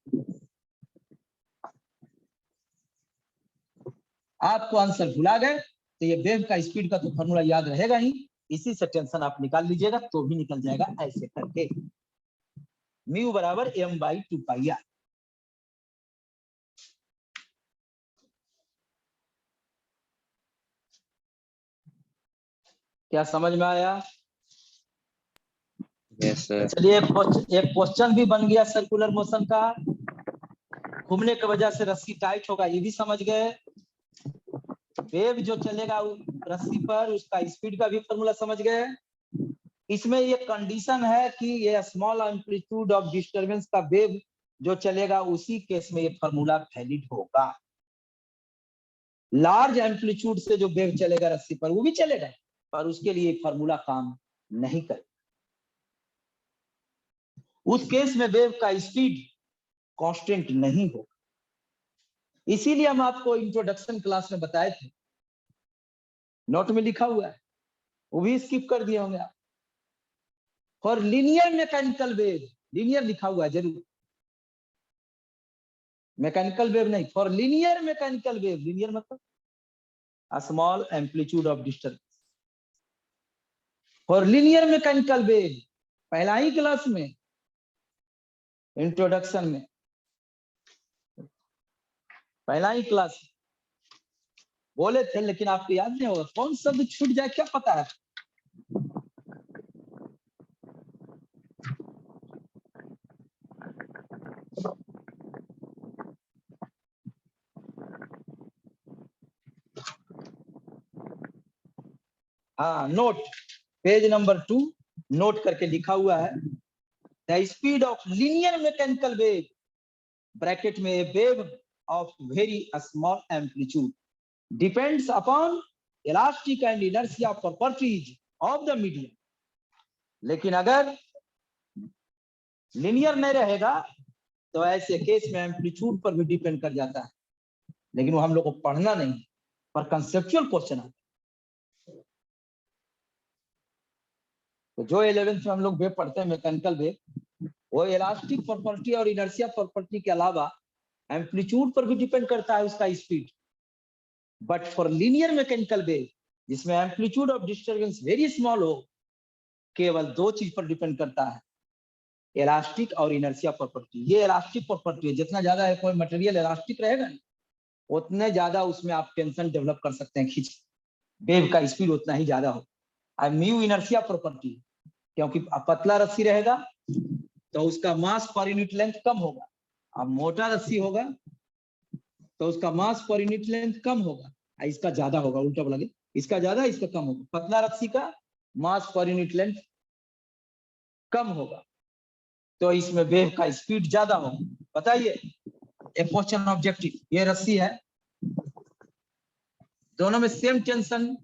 आपको आंसर भुला गए तो ये वेव का स्पीड का तो फॉर्मूला याद रहेगा ही, इसी से टेंशन आप निकाल लीजिएगा तो भी निकल जाएगा ऐसे करके। म्यू बराबर m/2πr। क्या समझ में आया? Yes sir. चलिए एक क्वेश्चन भी बन गया सर्कुलर मोशन का, घूमने की वजह से रस्सी टाइट होगा, ये भी समझ गए। वेव जो चलेगा रस्सी पर उसका स्पीड का भी फॉर्मूला समझ गए। इसमें ये कंडीशन है कि ये स्मॉल एम्पलीट्यूड ऑफ डिस्टरबेंस का वेव जो चलेगा उसी केस में ये फॉर्मूला वैलिड होगा। लार्ज एम्पलीट्यूड से जो वेव चलेगा रस्सी पर वो भी चलेगा, पर उसके लिए फॉर्मूला काम नहीं करेगा। उस केस में वेव का स्पीड कांस्टेंट नहीं होगा। इसीलिए हम आपको इंट्रोडक्शन क्लास में बताए थे, नोट में लिखा हुआ है, वो भी स्किप कर दिए होंगे आप। For linear mechanical wave, linear लिखा हुआ है जरूर, मैकेनिकल वेव नहीं, for linear mechanical wave, linear मतलब small amplitude of disturbance. For linear mechanical wave पहला ही क्लास में इंट्रोडक्शन में, पहला ही क्लास बोले थे, लेकिन आपको याद नहीं होगा, कौन शब्द छूट जाए क्या पता है। हाँ, नोट पेज नंबर 2 नोट करके लिखा हुआ है, the speed of linear mechanical wave bracket में wave of very small amplitude depends upon elastic and inertia properties of the medium. लेकिन अगर लीनियर नहीं रहेगा तो ऐसे केस में एम्पलीट्यूड पर भी डिपेंड कर जाता है, लेकिन वो हम लोग को पढ़ना नहीं, पर कंसेप्चुअल क्वेश्चन आता है। तो जो 11th में हम लोग वेव पढ़ते हैं मैकेनिकल वेव, वो इलास्टिक प्रॉपर्टी और इनर्शिया प्रॉपर्टी के अलावा एम्पलीट्यूड पर भी डिपेंड करता है उसका speed. But for linear mechanical wave जिसमें amplitude of disturbance very small हो, केवल दो चीज पर डिपेंड करता है, इलास्टिक और इनर्शिया प्रॉपर्टी। ये इलास्टिक प्रॉपर्टी है, जितना ज्यादा है कोई मटेरियल इलास्टिक रहेगा उतने ज्यादा उसमें आप टेंशन डेवलप कर सकते हैं, खींच वेव का स्पीड उतना ही ज्यादा हो। म्यू इनर्शिया प्रॉपर्टी, क्योंकि पतला रस्सी रहेगा तो उसका मास पर यूनिट लेंथ कम होगा, अब मोटा रस्सी होगा तो उसका मास पर यूनिट लेंथ कम होगा, इसका ज्यादा होगा, उल्टा बोला, इसका ज्यादा इसका कम होगा। पतला रस्सी का मास पर यूनिट लेंथ कम होगा तो इसमें वेव का स्पीड ज्यादा होगा। बताइए एक क्वेश्चन ऑब्जेक्टिव, ये रस्सी है, दोनों में सेम टेंशन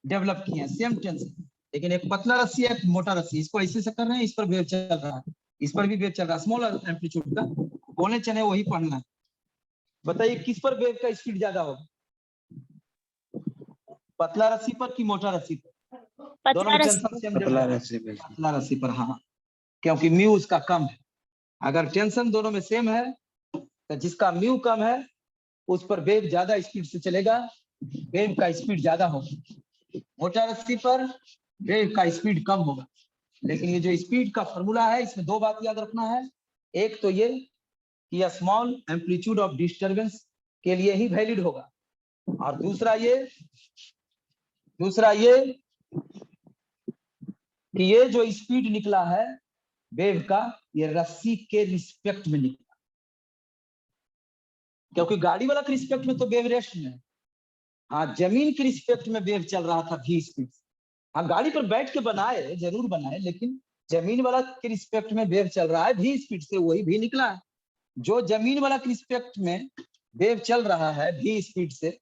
डेवलप किए हैं, सेम टेंशन, लेकिन एक पतला रस्सी है, एक मोटा रस्सी, इसको ऐसे से कर रहे हैं, इस पर वेव चल रहा है, इस पर भी वेव चल रहा है, स्मॉल एम्पलीट्यूड का, बोले चले वही पढ़ना है। बताइए किस पर वेव का स्पीड ज्यादा होगा, पतला रस्सी पर कि मोटा रस्सी पर? दोनों में टेंशन सेम, पतला रस्सी पर, हाँ, क्योंकि म्यू उसका कम है। अगर टेंशन दोनों में सेम है तो जिसका म्यू कम है उस पर वेव ज्यादा स्पीड से चलेगा, वेव का स्पीड ज्यादा होगा। मोटा रस्सी पर वेव का स्पीड कम होगा। लेकिन ये जो स्पीड का फॉर्मूला है इसमें दो बात याद रखना है, एक तो ये कि स्मॉल एम्पलीट्यूड ऑफ डिस्टर्बेंस के लिए ही वैलिड होगा, और दूसरा ये कि ये जो स्पीड निकला है वेव का, ये रस्सी के रिस्पेक्ट में निकला, क्योंकि गाड़ी वाला के रिस्पेक्ट में तो वेव रेस्ट में है, हाँ जमीन के रिस्पेक्ट में वेव चल रहा था v स्पीड। हाँ गाड़ी पर बैठ के बनाए, जरूर बनाए, लेकिन जमीन वाला के रिस्पेक्ट में वेव चल रहा है v स्पीड से, वही भी निकला है। जो जमीन वाला के रिस्पेक्ट में वेव चल रहा है v स्पीड से,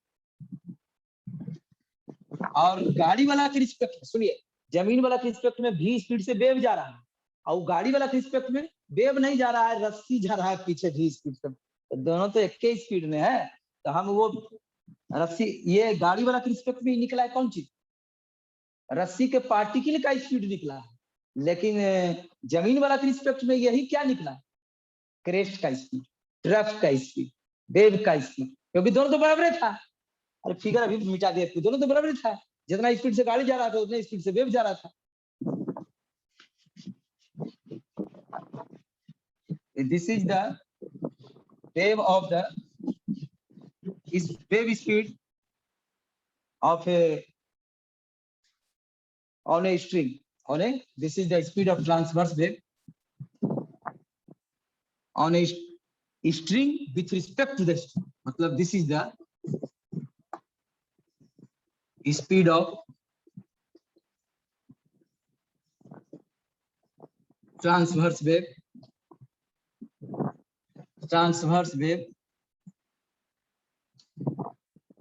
और गाड़ी वाला के रिस्पेक्ट, सुनिए जमीन वाला के रिस्पेक्ट में v स्पीड से वेव जा रहा है, और गाड़ी वाला के रिस्पेक्ट में वेव नहीं जा रहा है, रस्सी जा रहा है पीछे v स्पीड से, तो दोनों तो एक ही स्पीड में है। तो हम वो रस्सी, ये गाड़ी वाला के रिस्पेक्ट में निकला है कौन चीज, रस्सी के पार्टिकल का स्पीड निकला है, लेकिन जमीन वाला के रिस्पेक्ट में यही क्या निकला है, क्रेस्ट का स्पीड, ट्रक का स्पीड, वेव का स्पीड, क्योंकि दोनों तो बराबर था। अरे फिगर अभी मिटा दिया, दोनों तो बराबर था, जितना स्पीड से गाड़ी जा रहा था उतने स्पीड से वेव जा रहा था। This is the wave of the is wave speed of a on a string, on a, this is the speed of transverse wave on a string with respect to the string, मतलब this is the speed of transverse wave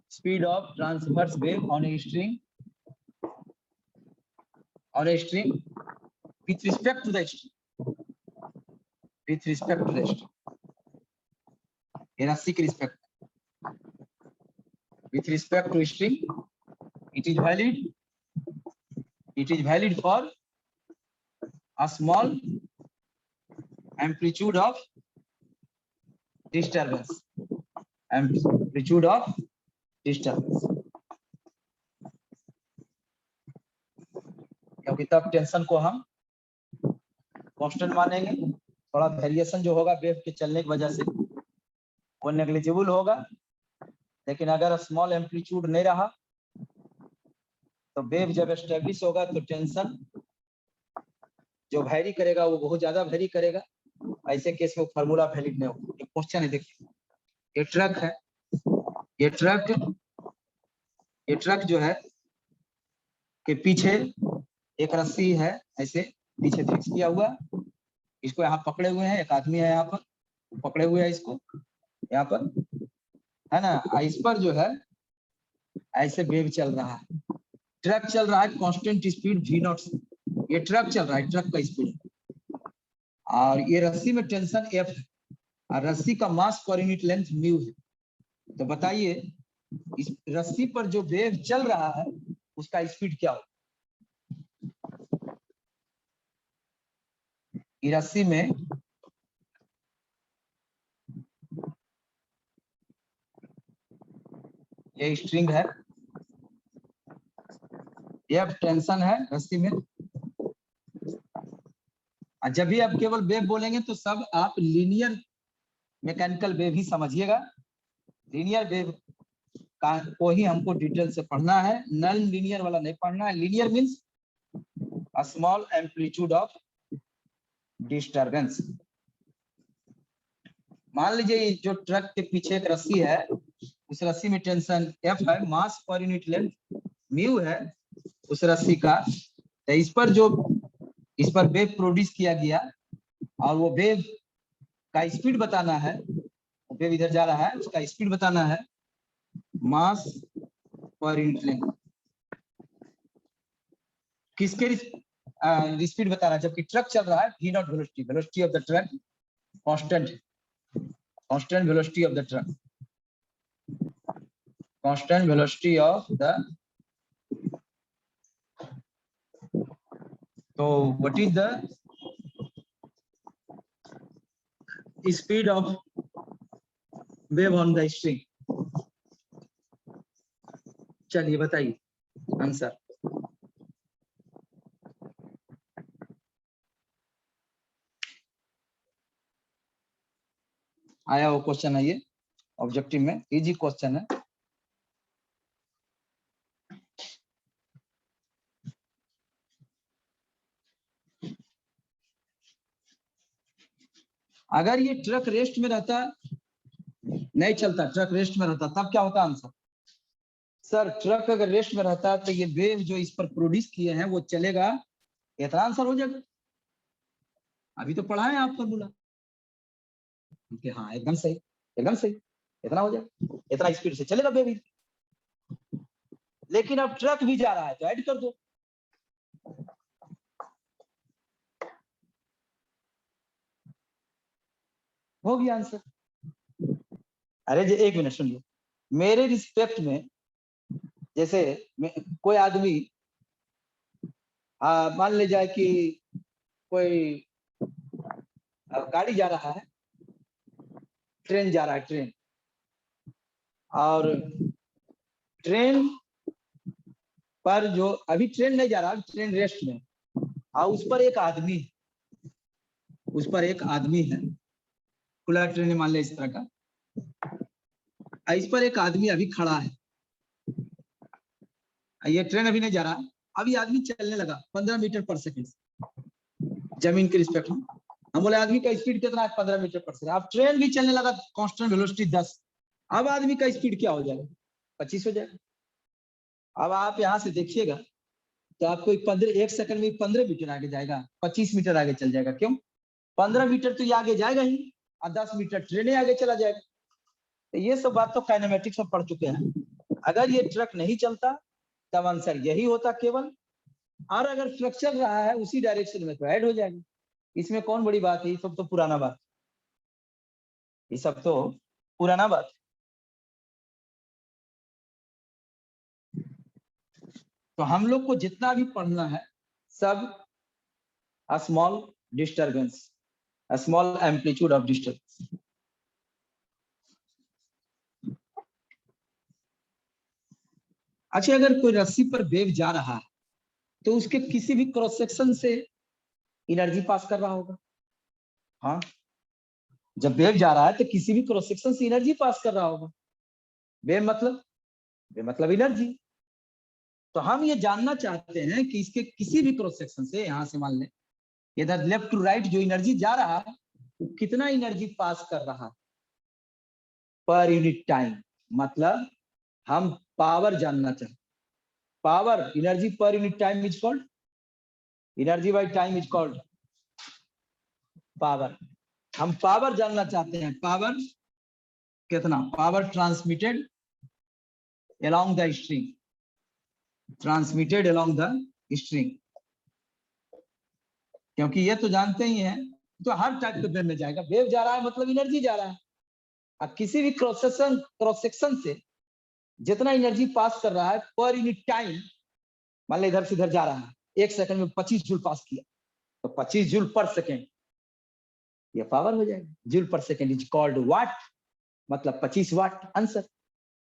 speed of transverse wave on a string with respect to the string, ये रस्सी के respect, with respect to string, it is valid for a small amplitude of disturbance, क्योंकि तब tension को हम constant मानेंगे, थोड़ा variation जो होगा वेव के चलने की वजह से वो नेग्लिजिबल होगा, लेकिन अगर स्मॉल एम्पलीट्यूड नहीं रहा तो वेव जब एस्टेब्लिश होगा तो टेंशन जो वेरी करेगा वो बहुत ज्यादा वेरी करेगा, ऐसे केस में फार्मूला वैलिड नहीं होगा। एक क्वेश्चन है, देखिए ये ट्रक है, ये ट्रक जो है के पीछे एक रस्सी है ऐसे पीछे फिक्स किया हुआ, इसको यहाँ पकड़े हुए हैं, एक आदमी है यहाँ पर पकड़े हुए हैं इसको यहाँ पर, है ना, इस पर जो है ऐसे वेव चल रहा है, ट्रक चल रहा है कांस्टेंट स्पीड v0 से, ये ट्रक चल रहा है, ट्रक का स्पीड, और ये रस्सी में टेंशन F है और रस्सी का मास पर यूनिट लेंथ म्यू है। तो बताइए इस रस्सी पर जो वेव चल रहा है उसका स्पीड क्या होगा, रस्सी में ये स्ट्रिंग है, ये टेंशन है रस्सी में, जब भी आप केवल वेव बोलेंगे तो सब आप लीनियर मैकेनिकल वेव ही समझिएगा, लीनियर वेव का को ही हमको डिटेल से पढ़ना है, नॉन लीनियर वाला नहीं पढ़ना है। Linear means a small amplitude of disturbance. मान लीजिए जो ट्रक के पीछे एक रस्सी है, उस रस्सी में टेंशन F है, मास पर यूनिट लेंथ म्यू है उस रस्सी का, तो इस पर वेव प्रोड्यूस किया गया और वो वेव का स्पीड बताना है, वेव इधर जा रहा है उसका स्पीड बताना है, मास पर यूनिट लेंथ किसके स्पीड बताना है, जबकि ट्रक चल रहा है v0 velocity of the truck constant velocity of the truck, constant velocity of the, तो what is the speed of wave on the string, चलिए बताइए आंसर। आया वो क्वेश्चन है, ये ऑब्जेक्टिव में इजी क्वेश्चन है। अगर ये ट्रक रेस्ट में रहता, नहीं चलता, ट्रक रेस्ट में रहता तब क्या होता आंसर, सर ट्रक अगर रेस्ट में रहता तो ये वेव जो इस पर प्रोड्यूस किए हैं वो चलेगा, इतना आंसर हो जाएगा। अभी तो पढ़ा है आप फॉर्मूला, हाँ एकदम सही, एकदम सही, इतना हो जाएगा, इतना स्पीड से चलेगा वेव। लेकिन अब ट्रक भी जा रहा है तो ऐड कर दो, हो गया आंसर। अरे जी एक मिनट सुनिए, मेरे रिस्पेक्ट में जैसे कोई आदमी मान ले जाए कि कोई गाड़ी जा रहा है, ट्रेन जा रहा है, ट्रेन, और ट्रेन पर जो अभी ट्रेन नहीं जा रहा, ट्रेन रेस्ट में, और उस पर एक आदमी, उस पर एक आदमी है, खुला ट्रेन मान ले इस तरह का, इस पर एक आदमी अभी खड़ा है, ये ट्रेन अभी नहीं जा रहा, अभी आदमी चलने लगा 15 मीटर पर सेकंड जमीन के रिस्पेक्ट में। हम बोले आदमी का स्पीड कितना है, 15 मीटर पर सेकंड। अब ट्रेन भी चलने लगा कांस्टेंट वेलोसिटी 10, अब आदमी का स्पीड क्या हो जाएगा, 25 हो जाएगा। अब आप यहाँ से देखिएगा तो आपको 1 सेकंड में 15 मीटर आगे जाएगा, 25 मीटर आगे चल जाएगा। क्यों? 15 मीटर तो ये आगे जाएगा ही, और 10 मीटर ट्रेन आगे चला जाएगा। तो ये सब बात तो काइनेमेटिक्स में पढ़ चुके हैं। अगर ये ट्रक नहीं चलता तब आंसर यही होता केवल, और अगर ट्रक चल रहा है उसी डायरेक्शन में तो ऐड हो जाएगी। इसमें कौन बड़ी बात है, ये सब तो पुराना बात, ये सब तो पुराना बात। तो हम लोग को जितना भी पढ़ना है सब small disturbance, small amplitude of disturbance. अच्छा, अगर कोई रस्सी पर वेव जा रहा है तो उसके किसी भी क्रॉस सेक्शन से एनर्जी पास कर रहा होगा। हाँ, जब वेव जा रहा है तो किसी भी क्रॉस सेक्शन से एनर्जी पास कर रहा होगा। वेव मतलब एनर्जी। तो हम ये जानना चाहते हैं कि इसके किसी भी क्रॉस सेक्शन से, यहां से मान लें इधर लेफ्ट टू राइट जो एनर्जी जा रहा है वो कितना एनर्जी पास कर रहा है पर यूनिट टाइम। मतलब हम पावर जानना चाहते, power energy per unit time is called energy by time is called power. हम पावर जानना चाहते हैं, पावर कितना, power transmitted along the string, transmitted along the string। क्योंकि ये तो जानते ही हैं, तो हर टाइप के वेव में जाएगा। वेव जा रहा है मतलब एनर्जी जा रहा है। अब किसी भी क्रॉस सेक्शन से जितना एनर्जी पास कर रहा है पर यूनिट टाइम, मान लो इधर से इधर जा रहा है, 1 सेकंड में 25 जूल पास किया, तो 25 जूल पर सेकंड ये पावर हो जाएगा। जूल पर सेकंड इज कॉल्ड वाट, मतलब 25 वाट आंसर।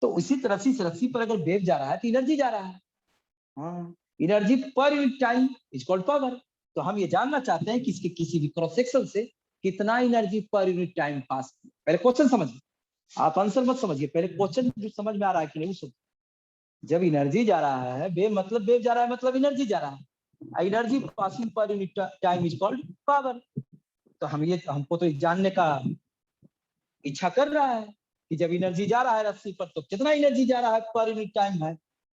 तो उसी तरह से इस रस्सी पर अगर वेव जा रहा है तो एनर्जी जा रहा है। हाँ, energy per unit time is called power. तो हम ये जानना चाहते हैं कि इसके किसी भी क्रॉस सेक्शन से कितना energy per unit time pass किया। पहले क्वेश्चन समझिए, आप आंसर मत समझिए, पहले क्वेश्चन जो समझ में आ रहा है कि नहीं वो। जब एनर्जी जा रहा है, वेव मतलब वेव जा रहा है मतलब एनर्जी जा रहा है, energy passing per unit time is called power. तो हम ये, हमको तो जानने का इच्छा कर रहा है कि जब एनर्जी जा रहा है रस्सी पर तो कितना एनर्जी जा रहा है पर यूनिट टाइम है,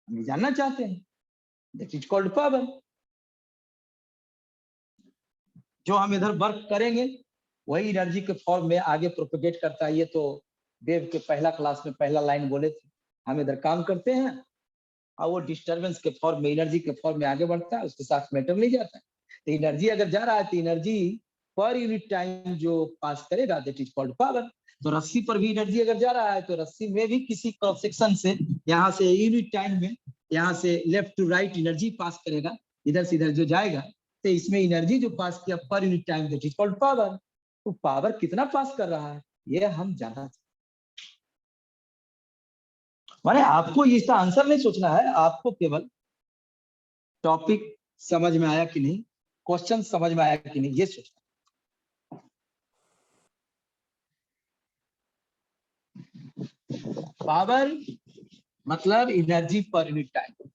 हम जानना चाहते हैं। That is called power. जो हम इधर वर्क करेंगे वही एनर्जी के फॉर्म में आगे प्रोपेगेट करता है। ये तो वेव के पहला क्लास में पहला लाइन बोले थे। हम इधर काम करते हैं और वो डिस्टरबेंस के फॉर्म में, एनर्जी के फॉर्म में आगे बढ़ता है, उसके साथ मैटर नहीं जाता है। तो एनर्जी अगर जा रहा है तो एनर्जी पर यूनिट टाइम जो पास करेगा दैट इज कॉल्ड पावर। तो रस्सी पर भी एनर्जी अगर जा रहा है तो रस्सी में भी किसी क्रॉस सेक्शन से, यहाँ से यूनिट टाइम में, यहाँ से लेफ्ट टू राइट एनर्जी पास करेगा, इधर से इधर जो जाएगा, तो इसमें एनर्जी जो पास किया per unit time that is called power. तो पावर कितना पास कर रहा है ये हम जानना चाहते हैं। माने आपको इसका आंसर नहीं सोचना है, आपको केवल टॉपिक समझ में आया कि नहीं, क्वेश्चन समझ में आया कि नहीं ये सोचना। पावर मतलब एनर्जी पर यूनिट टाइम।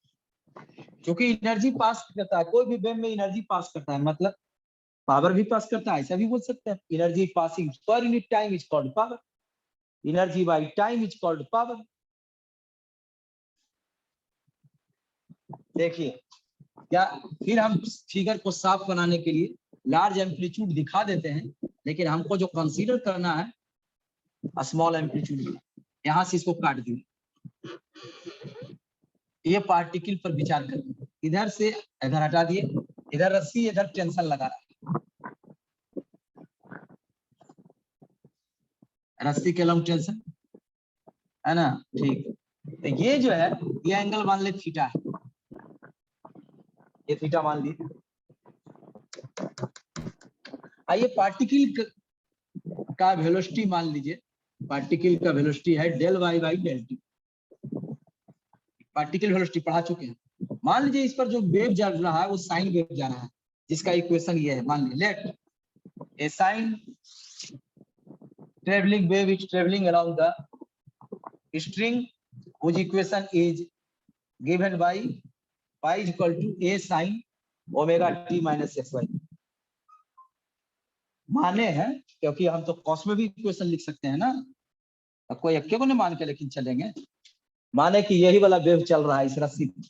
क्योंकि एनर्जी पास करता है, कोई भी वेव में एनर्जी पास करता है मतलब पावर भी पास करता है, ऐसा भी बोल सकते हैं। Energy passing per unit time is called power, energy by time is called power. देखिए क्या, फिर हम फिगर को साफ बनाने के लिए लार्ज एम्पलीट्यूड दिखा देते हैं, लेकिन हमको जो कंसीडर करना है स्मॉल एम्पलीट्यूड। यहां से इसको काट दिए, ये पार्टिकल पर विचार करें, इधर से इधर हटा दिए, इधर रस्सी इधर टेंशन लगा रहा है। रस्सी के लॉन्ग टेंशन है ना, ठीक। तो ये जो है ये एंगल मान ले थीटा है, ये थीटा मान ली। आइए पार्टिकल का वेलोसिटी मान लीजिए, पार्टिकल का वेलोसिटी है del Y by del t. Particle velocity पढ़ा चुके हैं। मान लीजिए इस पर जो वेव जा रहा है वो साइन वेव जा रहा है, जिसका इक्वेशन ये है। मान लीजिए let a sine traveling wave is traveling along the string whose equation is given by pi is equal to a sin omega t minus xy। माने हैं क्योंकि हम तो कॉस में भी इक्वेशन लिख सकते हैं ना, तो कोई एक को नहीं मान के लेकिन चलेंगे। माने कि यही वाला वेव चल रहा है इस रस्सी पर,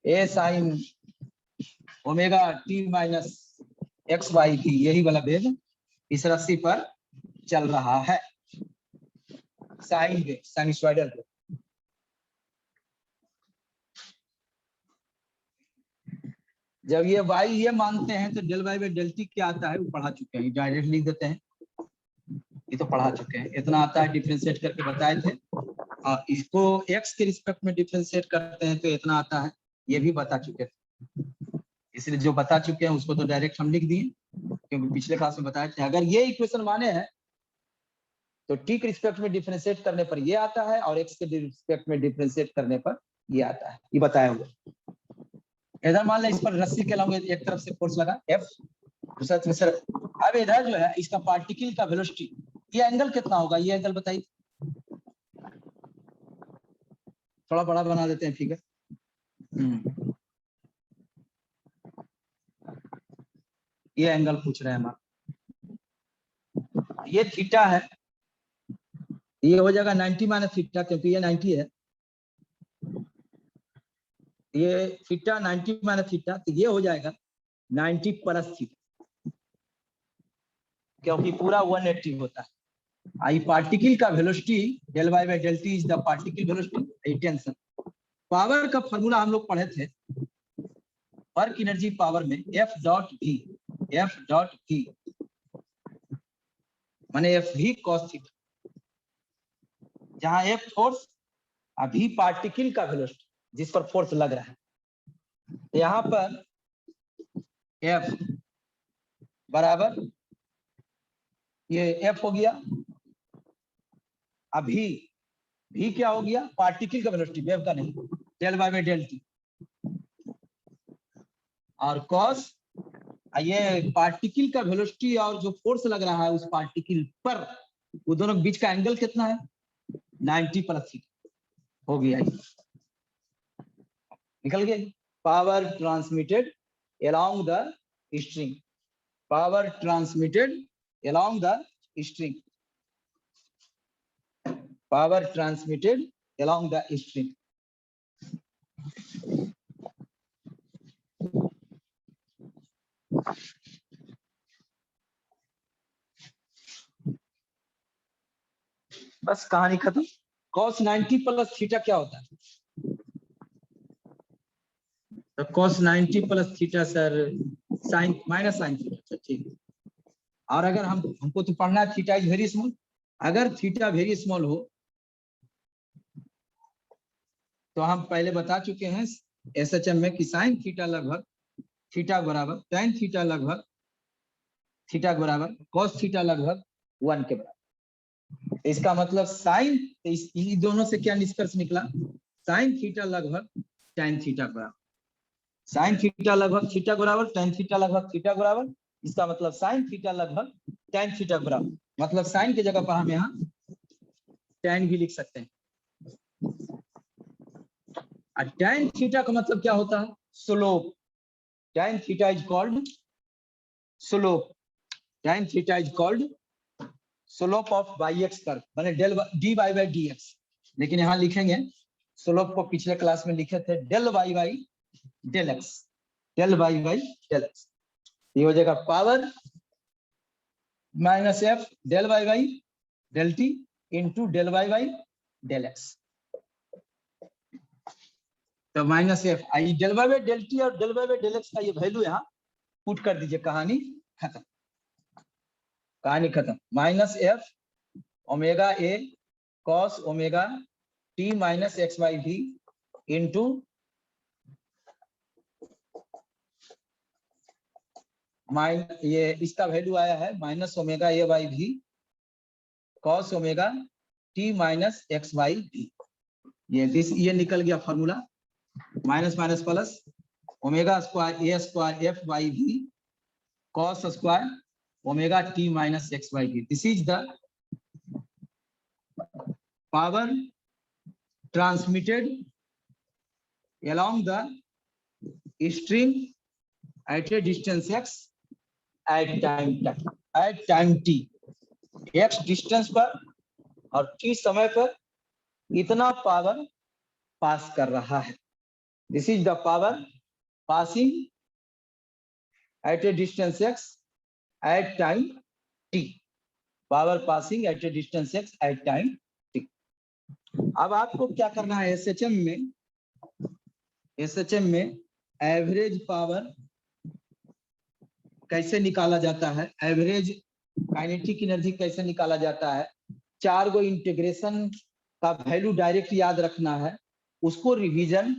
a sin omega t minus xy की यही वाला वेव इस रस्सी पर चल रहा है, साइन वेव, साइनसॉइडल वेव। जब ये y ये मानते हैं तो del Y by del t क्या आता है वो पढ़ा चुके हैं, डायरेक्ट लिख देते हैं, ये तो पढ़ा चुके हैं। इतना आता है, डिफरेंशिएट करके बताए थे। और इसको x के रिस्पेक्ट में डिफरेंशिएट करते हैं तो इतना आता है, ये भी बता चुके थे। इसलिए जो बता चुके हैं उसको तो डायरेक्ट हम लिख दिए, क्योंकि पिछले क्लास में बताए थे। अगर ये इक्वेशन माने हैं तो t के रिस्पेक्ट में डिफरेंशिएट करने पर ये आता है और x के रिस्पेक्ट में डिफरेंशिएट करने पर ये आता है, ये बताया हुआ। इधर मान लें इस पर रस्सी के अलावा एक तरफ से फोर्स लगा F, दूसरा तरफ से। अब इधर जो है इसका पार्टिकल का वेलोसिटी, ये एंगल कितना होगा, ये एंगल बताइए। थोड़ा बड़ा बना देते हैं फिगर। ये एंगल पूछ रहे हैं हम, ये थीटा है, ये हो जाएगा 90 माइनस थीटा, क्योंकि ये 90 है, ये थीटा 90 माइनस थीटा, तो ये हो जाएगा 90 प्लस थीटा, क्योंकि पूरा 180 होता है। आई पार्टिकल का velocity del Y by del t is the particle velocity. Tension power का फॉर्मूला हम लोग पढ़े थे, वर्क एनर्जी पावर में F dot V, F dot V माने F V cos थीटा, जहां F फोर्स अभी पार्टिकल का वेलोसिटी जिस पर फोर्स लग रहा है। यहाँ पर F बराबर ये F हो गया, अभी V क्या हो गया, पार्टिकल का वेलोसिटी, वेव का नहीं, del Y by del T, और cos ये पार्टिकल का वेलोसिटी और जो फोर्स लग रहा है उस पार्टिकल पर, वो दोनों के बीच का एंगल कितना है, 90 प्लस थीटा हो गया। निकल गया। Power transmitted along the string, power transmitted along the string, power transmitted along the string। बस कहानी खत्म। cos 90 प्लस थीटा क्या होता है, तो cos 90 plus theta sir sine minus sine theta, ठीक है। और अगर हमको तो पढ़ना है थीटा इज वेरी स्मॉल, अगर थीटा वेरी स्मॉल हो तो हम पहले बता चुके हैं एसएचएम में कि साइन थीटा लगभग थीटा बराबर tan थीटा लगभग थीटा बराबर cos थीटा लगभग 1 के बराबर। इसका मतलब साइन, इन दोनों से क्या निष्कर्ष निकला, साइन थीटा लगभग tan थीटा बराबर, साइन थीटा लगभग थीटा बराबर tan थीटा लगभग थीटा बराबर। इसका मतलब साइन थीटा लगभग tan थीटा बराबर, मतलब साइन की जगह पर हम यहाँ tan भी लिख सकते हैं। tan थीटा का मतलब क्या होता है, slope. tan theta is called slope, tan theta is called slope of by X curve, माने del D Y by D X. लेकिन यहाँ लिखेंगे स्लोप को पिछले क्लास में लिखे थे del Y by del X, del Y by del X. ये हो जाएगा power minus F del Y by del T into del Y by del X. तो minus F I del Y by del T और del Y by del X का ये value यहाँ put कर दीजिए, कहानी खत्म। कहानी खत्म। Minus F omega A cos omega T minus X by V into ये इसका वैल्यू आया है minus omega A by V cos omega T minus X by V. ये निकल गया formula, minus minus plus omega square A square F by V cos square omega T minus X by V. This is the power transmitted along the string at a distance x at time t। x distance पर और t समय पर इतना power पास कर रहा है। This is the power passing at a distance x at time t। Power passing at a distance x at time। अब आपको क्या करना है, एसएचएम में एवरेज पावर कैसे निकाला जाता है, एवरेज काइनेटिक एनर्जी कैसे निकाला जाता है। 4 गो इंटीग्रेशन का वैल्यू डायरेक्ट याद रखना है, उसको रिवीजन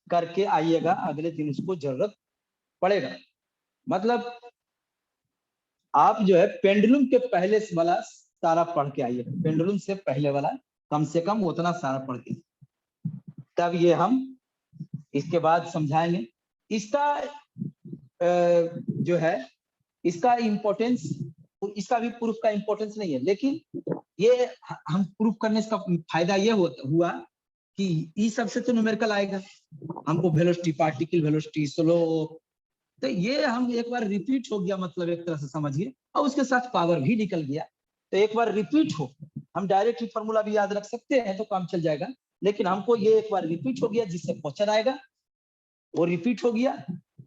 करके आइएगा, अगले दिन उसको जरूरत पड़ेगा। मतलब आप जो है पेंडुलम के पहले वाला सारा पढ़ के आइएगा, पेंडुलम से पहले वाला कम से कम उतना सारा पढ़ के, तब ये हम इसके बाद समझाएंगे। इसका जो है इसका इम्पोर्टेंस, इसका भी प्रूफ का इम्पोर्टेंस नहीं है, लेकिन ये हम प्रूफ करने का फायदा ये हुआ कि ई सबसे तो न्यूमेरिकल आएगा, हमको वेलोसिटी, पार्टिकल वेलोसिटी, स्लोप, तो ये हम एक बार रिपीट हो गया, मतलब एक तरह से समझिए, और उसके साथ पावर भी निकल गया। तो एक बार रिपीट हो, हम डायरेक्ट फॉर्मूला भी याद रख सकते हैं तो काम चल जाएगा, लेकिन हमको ये एक बार रिपीट हो गया जिससे क्वेश्चन आएगा, वो रिपीट हो गया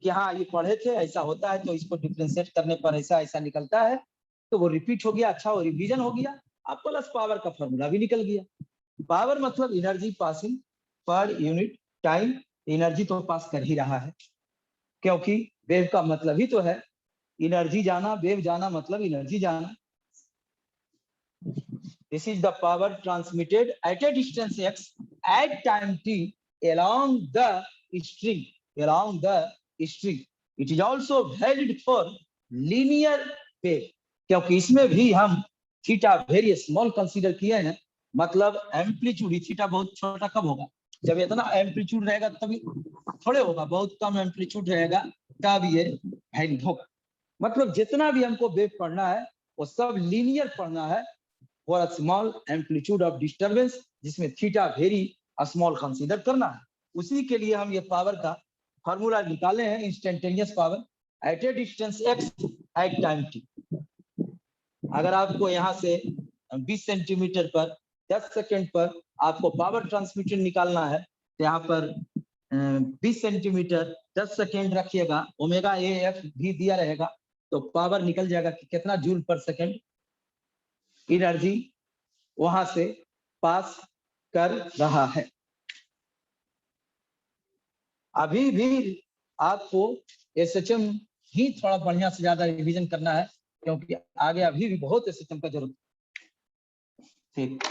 कि हाँ ये पढ़े थे, ऐसा होता है, तो इसको डिफरेंशिएट करने पर ऐसा ऐसा निकलता है, तो वो रिपीट हो गया। अच्छा, वो रिवीजन हो गया, अब प्लस पावर का फॉर्मूला भी निकल गया। पावर मतलब energy passing per unit time, energy तो पास कर ही रहा है, क्योंकि वेव का मतलब ही तो है एनर्जी जाना, वेव जाना मतलब एनर्जी जाना। This is the power transmitted at a distance x at time t along the string. It is also valid for linear wave, क्योंकि इसमें भी हम थीटा वेरी स्मॉल कंसीडर किए हैं। मतलब एम्पलीट्यूड, थीटा बहुत छोटा कब होगा, जब इतना एम्पलीट्यूड रहेगा तभी थोड़े होगा, बहुत कम एम्पलीट्यूड रहेगा तब ये वैलिड होगा। मतलब जितना भी हमको वेव पढ़ना है वो सब लीनियर पढ़ना है for a small amplitude of disturbance, जिसमें थीटा वेरी स्मॉल कंसीडर करना है। उसी के लिए हम ये पावर का फॉर्मूला निकाले हैं, instantaneous power at a distance x at time t। अगर आपको यहाँ से 20 सेंटीमीटर पर 10 सेकंड पर आपको पावर ट्रांसमिटेड निकालना है, तो यहाँ पर 20 सेंटीमीटर 10 सेकंड रखिएगा, ओमेगा ए एफ भी दिया रहेगा, तो पावर निकल जाएगा कि कितना जूल पर सेकंड एनर्जी वहां से पास कर रहा है। अभी भी आपको एसएचएम ही थोड़ा बढ़िया से ज्यादा रिवीजन करना है, क्योंकि आगे अभी भी बहुत एसएचएम का जरूरत है। ठीक।